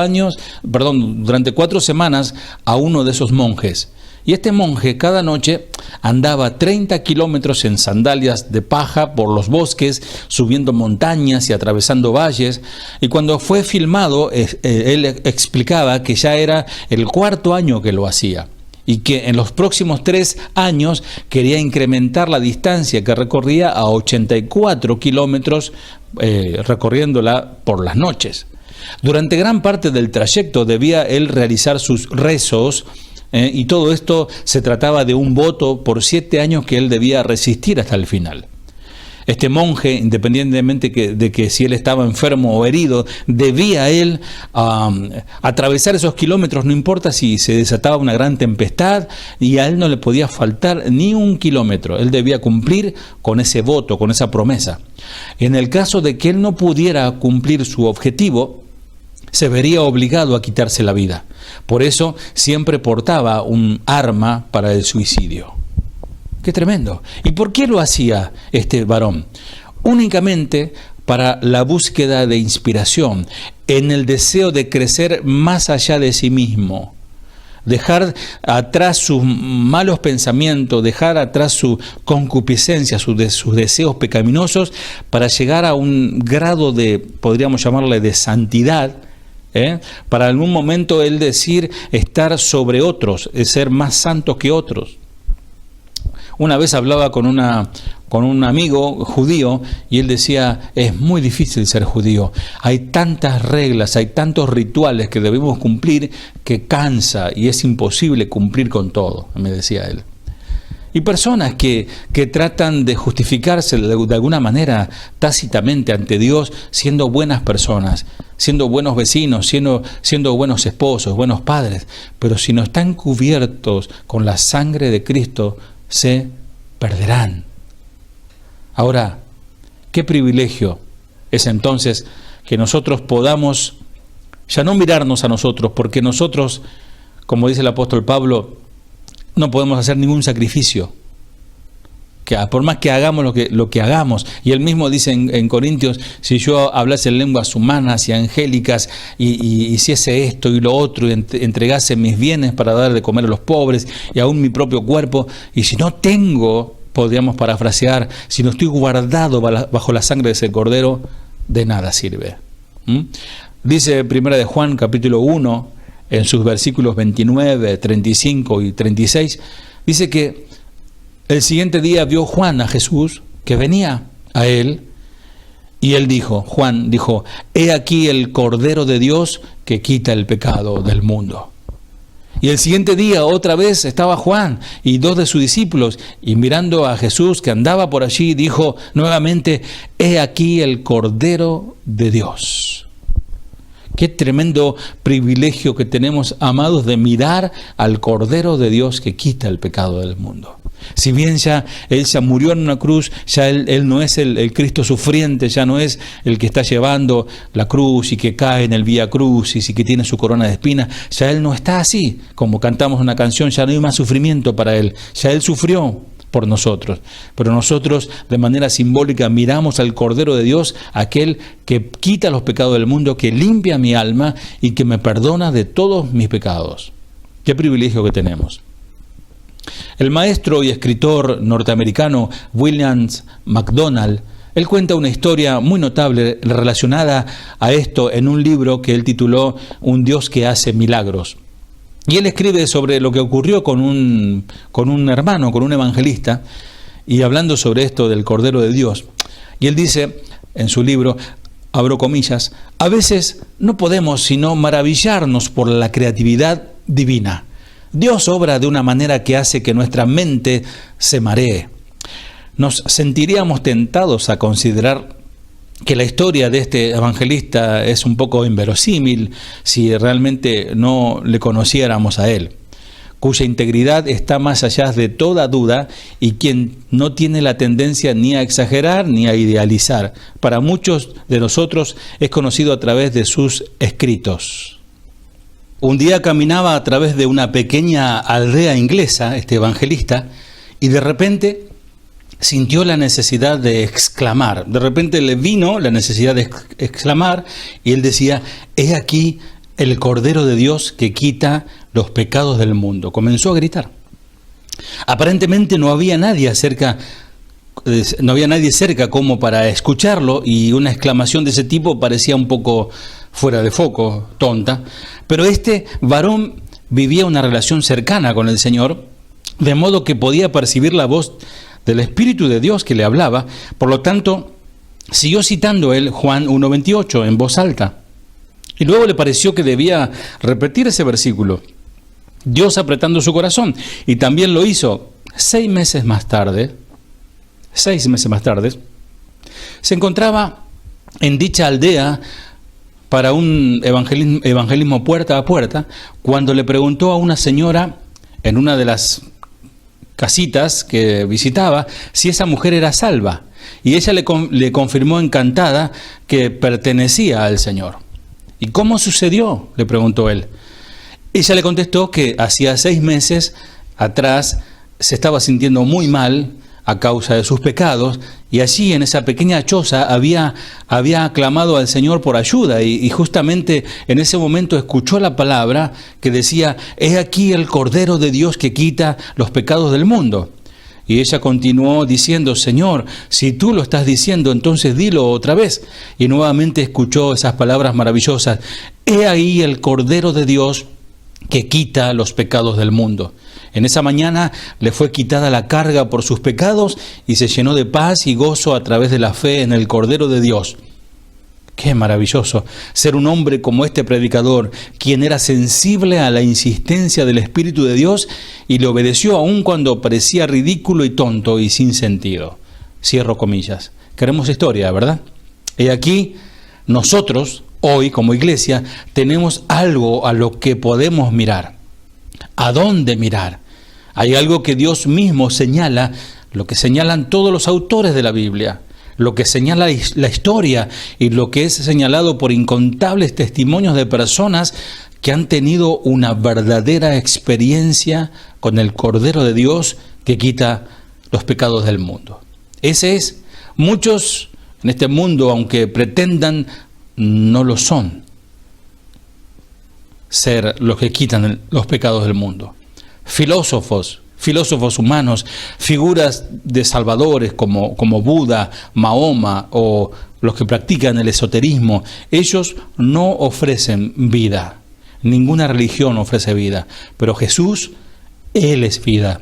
Speaker 2: semanas a uno de esos monjes. Y este monje cada noche andaba 30 kilómetros en sandalias de paja por los bosques, subiendo montañas y atravesando valles. Y cuando fue filmado, él explicaba que ya era el 4.º año que lo hacía, y que en los próximos 3 años quería incrementar la distancia que recorría a 84 kilómetros, recorriéndola por las noches. Durante gran parte del trayecto debía él realizar sus rezos, y todo esto se trataba de un voto por 7 años que él debía resistir hasta el final. Este monje, independientemente de que si él estaba enfermo o herido, debía él atravesar esos kilómetros, no importa si se desataba una gran tempestad, y a él no le podía faltar ni un kilómetro. Él debía cumplir con ese voto, con esa promesa. En el caso de que él no pudiera cumplir su objetivo, se vería obligado a quitarse la vida. Por eso siempre portaba un arma para el suicidio. ¡Qué tremendo! ¿Y por qué lo hacía este varón? Únicamente para la búsqueda de inspiración, en el deseo de crecer más allá de sí mismo. Dejar atrás sus malos pensamientos, dejar atrás su concupiscencia, sus deseos pecaminosos, para llegar a un grado de, podríamos llamarle, de santidad, para en un momento él decir estar sobre otros, ser más santo que otros. Una vez hablaba con un amigo judío y él decía: es muy difícil ser judío, hay tantas reglas, hay tantos rituales que debemos cumplir que cansa y es imposible cumplir con todo, me decía él. Y personas que tratan de justificarse de alguna manera tácitamente ante Dios, siendo buenas personas, siendo buenos vecinos, siendo buenos esposos, buenos padres, pero si no están cubiertos con la sangre de Cristo, se perderán. Ahora, qué privilegio es entonces que nosotros podamos ya no mirarnos a nosotros, porque nosotros, como dice el apóstol Pablo, no podemos hacer ningún sacrificio, que por más que hagamos lo que hagamos. Y él mismo dice en Corintios: si yo hablase en lenguas humanas y angélicas, y hiciese esto y lo otro, y entregase mis bienes para dar de comer a los pobres, y aún mi propio cuerpo, y si no tengo, podríamos parafrasear, si no estoy guardado bajo la sangre de ese cordero, de nada sirve. Dice 1 de Juan capítulo 1, en sus versículos 29, 35 y 36, dice que el siguiente día vio Juan a Jesús que venía a él, y él dijo, Juan dijo: he aquí el Cordero de Dios que quita el pecado del mundo. Y el siguiente día otra vez estaba Juan y 2 de sus discípulos, y mirando a Jesús que andaba por allí, dijo nuevamente: he aquí el Cordero de Dios. Qué tremendo privilegio que tenemos, amados, de mirar al Cordero de Dios que quita el pecado del mundo. Si bien ya Él ya murió en una cruz, ya Él no es el Cristo sufriente, ya no es el que está llevando la cruz y que cae en el Vía Crucis y que tiene su corona de espinas. Ya Él no está así, como cantamos una canción, ya no hay más sufrimiento para Él. Ya Él sufrió por nosotros, pero nosotros de manera simbólica miramos al Cordero de Dios, aquel que quita los pecados del mundo, que limpia mi alma y que me perdona de todos mis pecados. Qué privilegio que tenemos. El maestro y escritor norteamericano William MacDonald, él cuenta una historia muy notable relacionada a esto en un libro que él tituló Un Dios que hace milagros. Y él escribe sobre lo que ocurrió con un hermano, con un evangelista, y hablando sobre esto del Cordero de Dios. Y él dice en su libro, abro comillas: a veces no podemos sino maravillarnos por la creatividad divina. Dios obra de una manera que hace que nuestra mente se maree. Nos sentiríamos tentados a considerar que la historia de este evangelista es un poco inverosímil si realmente no le conociéramos a él, cuya integridad está más allá de toda duda y quien no tiene la tendencia ni a exagerar ni a idealizar. Para muchos de nosotros es conocido a través de sus escritos. Un día caminaba a través de una pequeña aldea inglesa, este evangelista, y de repente sintió la necesidad de exclamar. De repente le vino la necesidad de exclamar, y él decía: he aquí el Cordero de Dios que quita los pecados del mundo. Comenzó a gritar. Aparentemente no había nadie cerca como para escucharlo, y una exclamación de ese tipo parecía un poco fuera de foco, tonta. Pero este varón vivía una relación cercana con el Señor, de modo que podía percibir la voz del Espíritu de Dios que le hablaba. Por lo tanto, siguió citando él Juan 1:28 en voz alta. Y luego le pareció que debía repetir ese versículo, Dios apretando su corazón. Y también lo hizo. 6 meses más tarde, se encontraba en dicha aldea para un evangelismo puerta a puerta, cuando le preguntó a una señora en una de las casitas que visitaba si esa mujer era salva, y ella le confirmó encantada que pertenecía al Señor. ¿Y cómo sucedió?, le preguntó él. Ella le contestó que hacía 6 meses atrás se estaba sintiendo muy mal a causa de sus pecados, y allí en esa pequeña choza había clamado al Señor por ayuda, y justamente en ese momento escuchó la palabra que decía: «He aquí el Cordero de Dios que quita los pecados del mundo». Y ella continuó diciendo: «Señor, si tú lo estás diciendo, entonces dilo otra vez». Y nuevamente escuchó esas palabras maravillosas: «He ahí el Cordero de Dios que quita los pecados del mundo». En esa mañana le fue quitada la carga por sus pecados y se llenó de paz y gozo a través de la fe en el Cordero de Dios. Qué maravilloso ser un hombre como este predicador, quien era sensible a la insistencia del Espíritu de Dios y le obedeció aun cuando parecía ridículo y tonto y sin sentido. Cierro comillas. Queremos historia, ¿verdad? Y aquí nosotros, hoy como iglesia, tenemos algo a lo que podemos mirar. ¿A dónde mirar? Hay algo que Dios mismo señala, lo que señalan todos los autores de la Biblia, lo que señala la historia y lo que es señalado por incontables testimonios de personas que han tenido una verdadera experiencia con el Cordero de Dios que quita los pecados del mundo. Ese es. Muchos en este mundo, aunque pretendan, no lo son, ser los que quitan los pecados del mundo. Filósofos humanos, figuras de salvadores como Buda, Mahoma o los que practican el esoterismo, ellos no ofrecen vida. Ninguna religión ofrece vida, pero Jesús, Él es vida.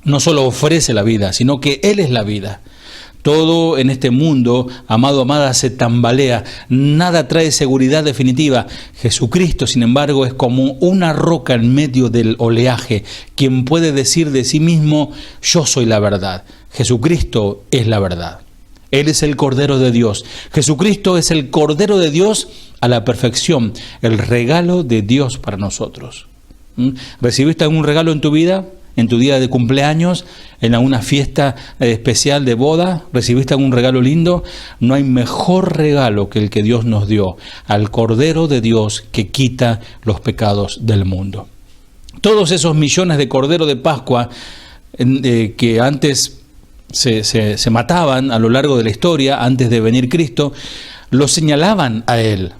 Speaker 2: No solo ofrece la vida, sino que Él es la vida. Todo en este mundo, amado, amada, se tambalea, nada trae seguridad definitiva. Jesucristo, sin embargo, es como una roca en medio del oleaje, quien puede decir de sí mismo: yo soy la verdad. Jesucristo es la verdad. Él es el Cordero de Dios. Jesucristo es el Cordero de Dios a la perfección, el regalo de Dios para nosotros. ¿Recibiste algún regalo en tu vida? ¿En tu día de cumpleaños? ¿En alguna fiesta especial de boda? ¿Recibiste algún regalo lindo? No hay mejor regalo que el que Dios nos dio, al Cordero de Dios que quita los pecados del mundo. Todos esos millones de corderos de Pascua que antes se mataban a lo largo de la historia, antes de venir Cristo, lo señalaban a Él.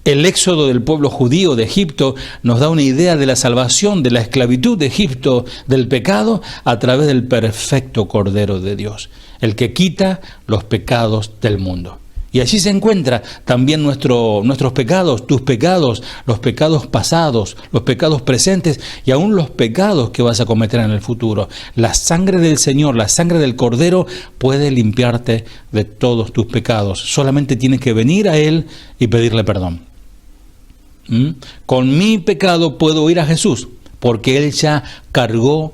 Speaker 2: El éxodo del pueblo judío de Egipto nos da una idea de la salvación de la esclavitud de Egipto, del pecado, a través del perfecto Cordero de Dios, el que quita los pecados del mundo. Y allí se encuentra también nuestros pecados, tus pecados, los pecados pasados, los pecados presentes y aún los pecados que vas a cometer en el futuro. La sangre del Señor, la sangre del Cordero puede limpiarte de todos tus pecados. Solamente tienes que venir a Él y pedirle perdón. Con mi pecado puedo ir a Jesús, porque Él ya cargó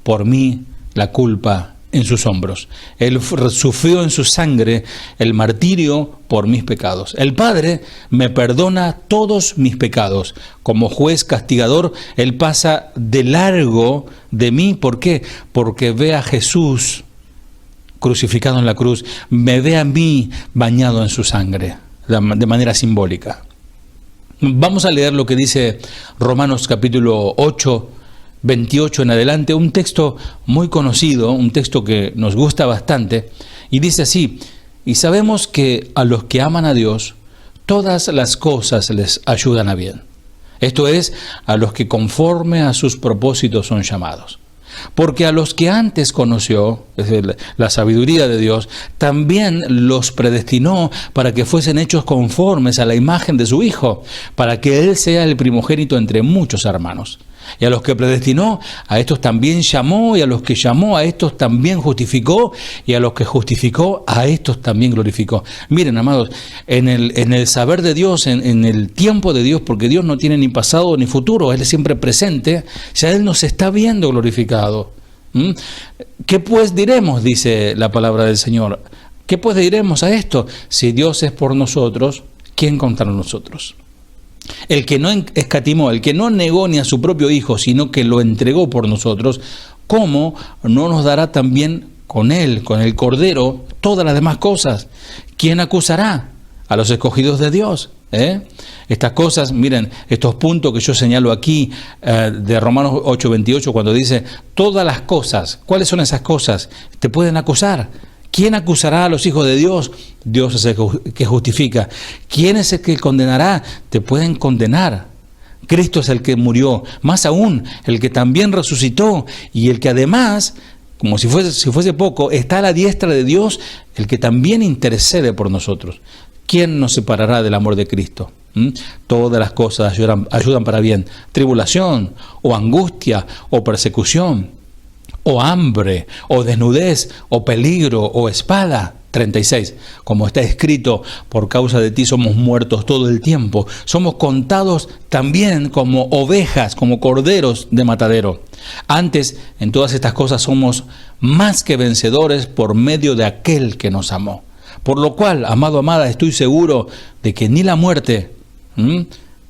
Speaker 2: por mí la culpa en sus hombros. Él sufrió en su sangre el martirio por mis pecados. El Padre me perdona todos mis pecados. Como juez castigador, Él pasa de largo de mí. ¿Por qué? Porque ve a Jesús crucificado en la cruz, me ve a mí bañado en su sangre, de manera simbólica. Vamos a leer lo que dice Romanos capítulo 8, 28 en adelante, un texto muy conocido, un texto que nos gusta bastante, y dice así: y sabemos que a los que aman a Dios, todas las cosas les ayudan a bien. Esto es, a los que conforme a sus propósitos son llamados. Porque a los que antes conoció, es decir, la sabiduría de Dios, también los predestinó para que fuesen hechos conformes a la imagen de su Hijo, para que Él sea el primogénito entre muchos hermanos. Y a los que predestinó, a estos también llamó, y a los que llamó, a estos también justificó, y a los que justificó, a estos también glorificó. Miren, amados, en el saber de Dios, en el tiempo de Dios, porque Dios no tiene ni pasado ni futuro, Él es siempre presente, ya Él nos está viendo glorificado. ¿Qué pues diremos? Dice la palabra del Señor. ¿Qué pues diremos a esto? Si Dios es por nosotros, ¿quién contra nosotros? El que no escatimó, el que no negó ni a su propio Hijo, sino que lo entregó por nosotros, ¿cómo no nos dará también con Él, con el Cordero, todas las demás cosas? ¿Quién acusará a los escogidos de Dios? Estas cosas, miren, estos puntos que yo señalo aquí de Romanos 8:28, cuando dice todas las cosas, ¿cuáles son esas cosas? Te pueden acusar. ¿Quién acusará a los hijos de Dios? Dios es el que justifica. ¿Quién es el que condenará? Te pueden condenar. Cristo es el que murió, más aún, el que también resucitó, y el que además, como si fuese poco, está a la diestra de Dios, el que también intercede por nosotros. ¿Quién nos separará del amor de Cristo? Todas las cosas ayudan para bien. Tribulación, o angustia, o persecución, o hambre, o desnudez, o peligro, o espada. 36. Como está escrito, por causa de ti somos muertos todo el tiempo. Somos contados también como ovejas, como corderos de matadero. Antes, en todas estas cosas somos más que vencedores por medio de aquel que nos amó. Por lo cual, amado, amada, estoy seguro de que ni la muerte,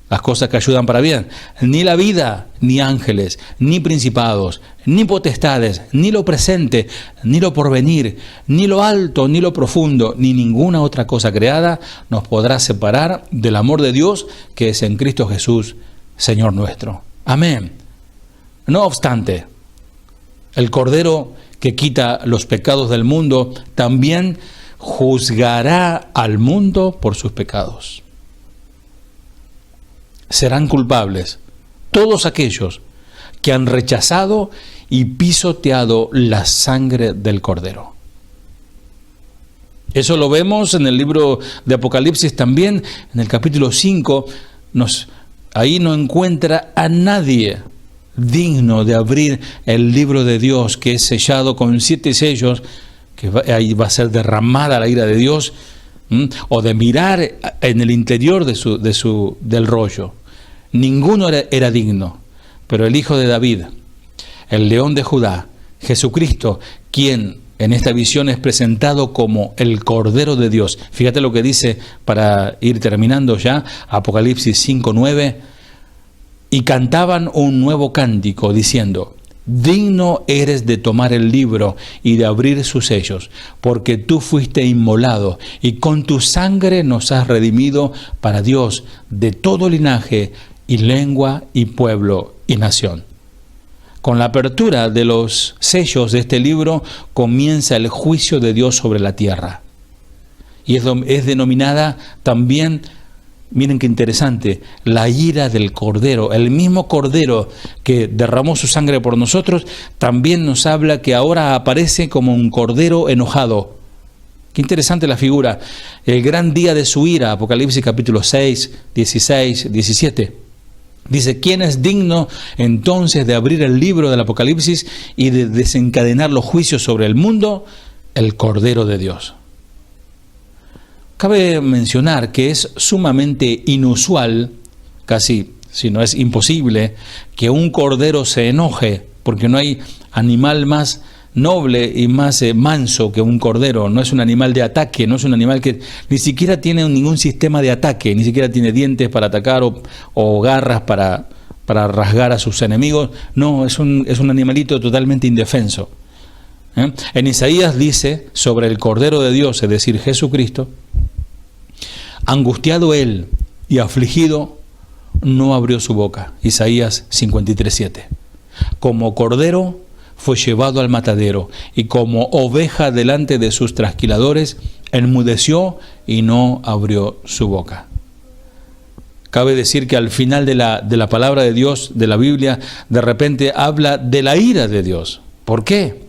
Speaker 2: las cosas que ayudan para bien, ni la vida, ni ángeles, ni principados, ni potestades, ni lo presente, ni lo porvenir, ni lo alto, ni lo profundo, ni ninguna otra cosa creada nos podrá separar del amor de Dios que es en Cristo Jesús, Señor nuestro. Amén. No obstante, el Cordero que quita los pecados del mundo también juzgará al mundo por sus pecados. Serán culpables todos aquellos que han rechazado y pisoteado la sangre del Cordero. Eso lo vemos en el libro de Apocalipsis también, en el capítulo 5, ahí no encuentra a nadie digno de abrir el libro de Dios, que es sellado con 7 sellos, que ahí va a ser derramada la ira de Dios, o de mirar en el interior del rollo. Ninguno era digno, pero el Hijo de David, el León de Judá, Jesucristo, quien en esta visión es presentado como el Cordero de Dios. Fíjate lo que dice, para ir terminando ya, Apocalipsis 5:9, y cantaban un nuevo cántico diciendo: digno eres de tomar el libro y de abrir sus sellos, porque tú fuiste inmolado y con tu sangre nos has redimido para Dios de todo linaje y lengua y pueblo y nación. Con la apertura de los sellos de este libro comienza el juicio de Dios sobre la tierra. Y es denominada también, miren qué interesante, la ira del Cordero. El mismo Cordero que derramó su sangre por nosotros, también nos habla que ahora aparece como un Cordero enojado. Qué interesante la figura. El gran día de su ira, Apocalipsis capítulo 6, 16, 17. Dice: ¿quién es digno entonces de abrir el libro del Apocalipsis y de desencadenar los juicios sobre el mundo? El Cordero de Dios. Cabe mencionar que es sumamente inusual, casi si no es imposible, que un cordero se enoje, porque no hay animal más noble y más manso que un cordero. No es un animal de ataque, no es un animal que ni siquiera tiene ningún sistema de ataque, ni siquiera tiene dientes para atacar o garras para rasgar a sus enemigos. No, es un animalito totalmente indefenso. En Isaías dice sobre el Cordero de Dios, es decir, Jesucristo: angustiado él y afligido, no abrió su boca. Isaías 53:7. Como cordero fue llevado al matadero, y como oveja delante de sus trasquiladores, enmudeció y no abrió su boca. Cabe decir que al final de la palabra de Dios, de la Biblia, de repente habla de la ira de Dios. ¿Por qué?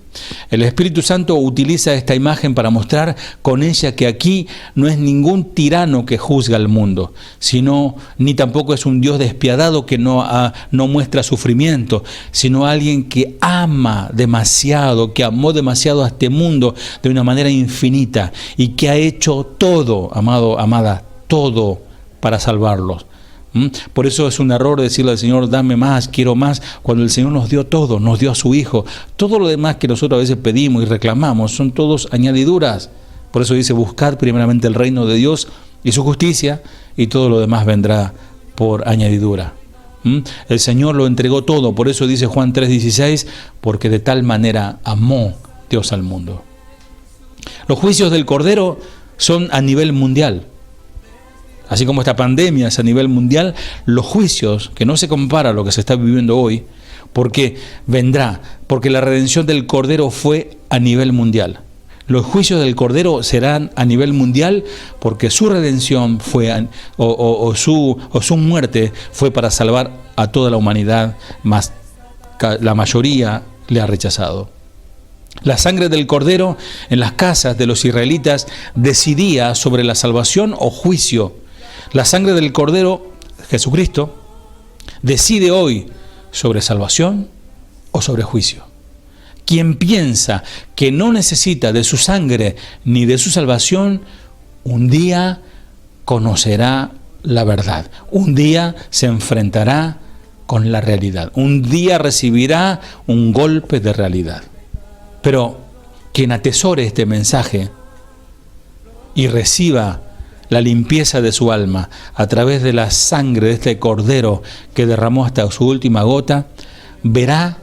Speaker 2: El Espíritu Santo utiliza esta imagen para mostrar con ella que aquí no es ningún tirano que juzga al mundo, sino ni tampoco es un Dios despiadado que no muestra sufrimiento, sino alguien que ama demasiado, que amó demasiado a este mundo de una manera infinita y que ha hecho todo, amado, amada, todo para salvarlos. Por eso es un error decirle al Señor, dame más, quiero más, cuando el Señor nos dio todo, nos dio a su Hijo. Todo lo demás que nosotros a veces pedimos y reclamamos son todos añadiduras. Por eso dice, buscad primeramente el reino de Dios y su justicia, y todo lo demás vendrá por añadidura. El Señor lo entregó todo, por eso dice Juan 3:16, porque de tal manera amó Dios al mundo. Los juicios del Cordero son a nivel mundial. Así como esta pandemia es a nivel mundial, los juicios, que no se compara a lo que se está viviendo hoy, porque vendrá, porque la redención del Cordero fue a nivel mundial. Los juicios del Cordero serán a nivel mundial porque su redención fue, su muerte fue para salvar a toda la humanidad, mas la mayoría le ha rechazado. La sangre del Cordero en las casas de los israelitas decidía sobre la salvación o juicio. La sangre del Cordero, Jesucristo, decide hoy sobre salvación o sobre juicio. Quien piensa que no necesita de su sangre ni de su salvación, un día conocerá la verdad. Un día se enfrentará con la realidad. Un día recibirá un golpe de realidad. Pero quien atesore este mensaje y reciba la limpieza de su alma a través de la sangre de este Cordero que derramó hasta su última gota, verá,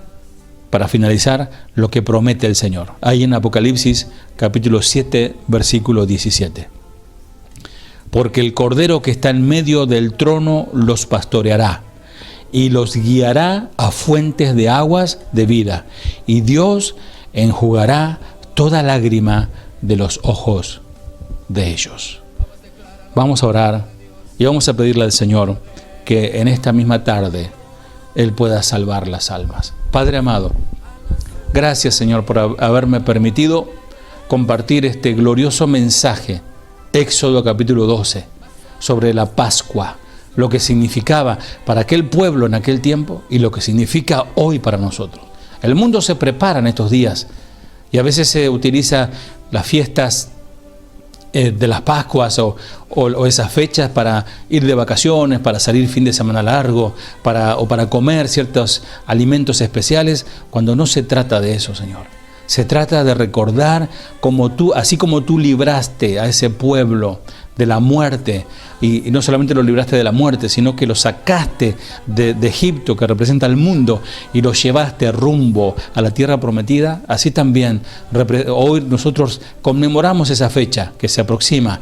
Speaker 2: para finalizar, lo que promete el Señor. Ahí en Apocalipsis capítulo 7, versículo 17. Porque el Cordero que está en medio del trono los pastoreará y los guiará a fuentes de aguas de vida, y Dios enjugará toda lágrima de los ojos de ellos. Vamos a orar y vamos a pedirle al Señor que en esta misma tarde Él pueda salvar las almas. Padre amado, gracias Señor por haberme permitido compartir este glorioso mensaje, Éxodo capítulo 12, sobre la Pascua, lo que significaba para aquel pueblo en aquel tiempo y lo que significa hoy para nosotros. El mundo se prepara en estos días y a veces se utiliza las fiestas de las Pascuas o esas fechas para ir de vacaciones, para salir fin de semana largo, o para comer ciertos alimentos especiales, cuando no se trata de eso, Señor. Se trata de recordar así como tú libraste a ese pueblo de la muerte, y no solamente lo libraste de la muerte, sino que lo sacaste de Egipto, que representa el mundo, y lo llevaste rumbo a la tierra prometida. Así también hoy nosotros conmemoramos esa fecha que se aproxima,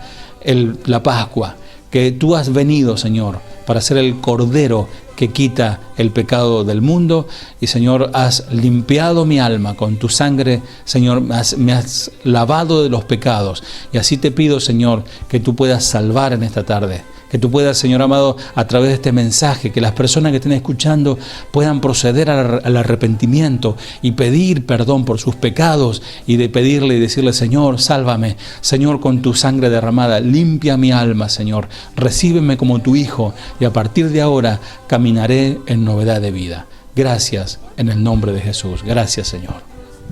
Speaker 2: la Pascua, que tú has venido, Señor, para ser el Cordero que quita el pecado del mundo. Y Señor, has limpiado mi alma con tu sangre, Señor, me has lavado de los pecados, y así te pido, Señor, que tú puedas salvar en esta tarde, que tú puedas, Señor amado, a través de este mensaje, que las personas que estén escuchando puedan proceder al arrepentimiento y pedir perdón por sus pecados, y de pedirle y decirle: Señor, sálvame, Señor, con tu sangre derramada, limpia mi alma, Señor, recíbeme como tu hijo, y a partir de ahora caminaré en novedad de vida. Gracias en el nombre de Jesús. Gracias, Señor.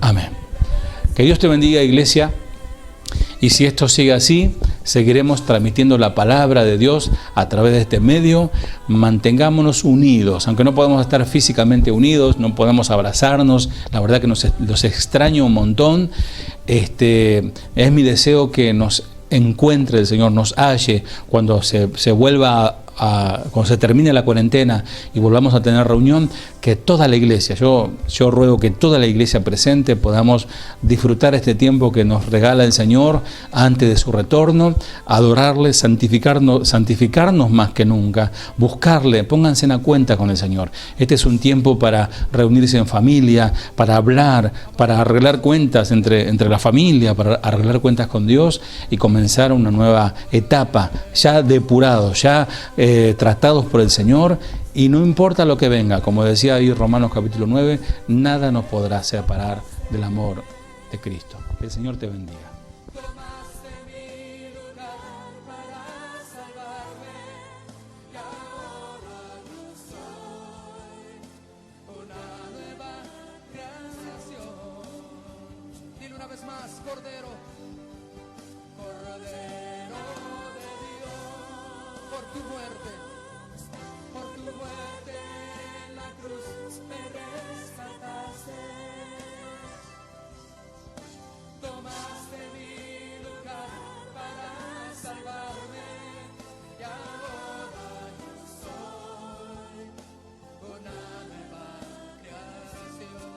Speaker 2: Amén. Que Dios te bendiga, iglesia. Y si esto sigue así, seguiremos transmitiendo la palabra de Dios a través de este medio. Mantengámonos unidos, aunque no podamos estar físicamente unidos, no podemos abrazarnos. La verdad que los extraño un montón. Es mi deseo que nos encuentre el Señor, nos halle cuando se vuelva cuando se termine la cuarentena y volvamos a tener reunión, que toda la iglesia, yo ruego que toda la iglesia presente podamos disfrutar este tiempo que nos regala el Señor antes de su retorno, adorarle, santificarnos más que nunca, buscarle, pónganse en cuenta con el Señor. Este es un tiempo para reunirse en familia, para hablar, para arreglar cuentas entre la familia, para arreglar cuentas con Dios y comenzar una nueva etapa, ya depurados, ya tratados por el Señor. Y no importa lo que venga, como decía ahí Romanos capítulo 9, nada nos podrá separar del amor de Cristo. Que el Señor te bendiga.
Speaker 1: Dile una vez más, Cordero, Cordero de Dios, por tu muerte en la cruz me rescataste, tomaste mi lugar para salvarme, y ahora yo soy una nueva creación.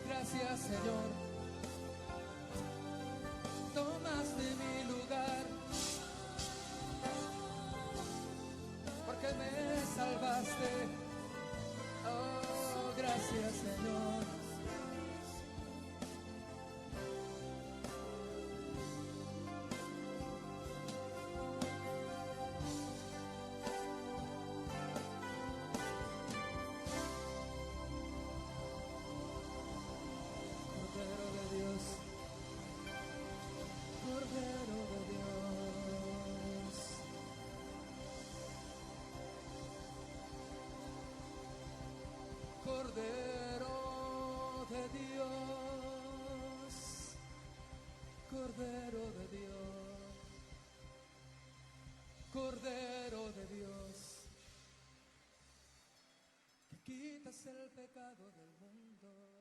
Speaker 1: Gracias, Señor, tomaste mi lugar, porque me salvaste. Oh, gracias, Señor. Cordero de Dios, Cordero de Dios, Cordero de Dios, Cordero de Dios, Cordero de Dios, que quitas el pecado del mundo.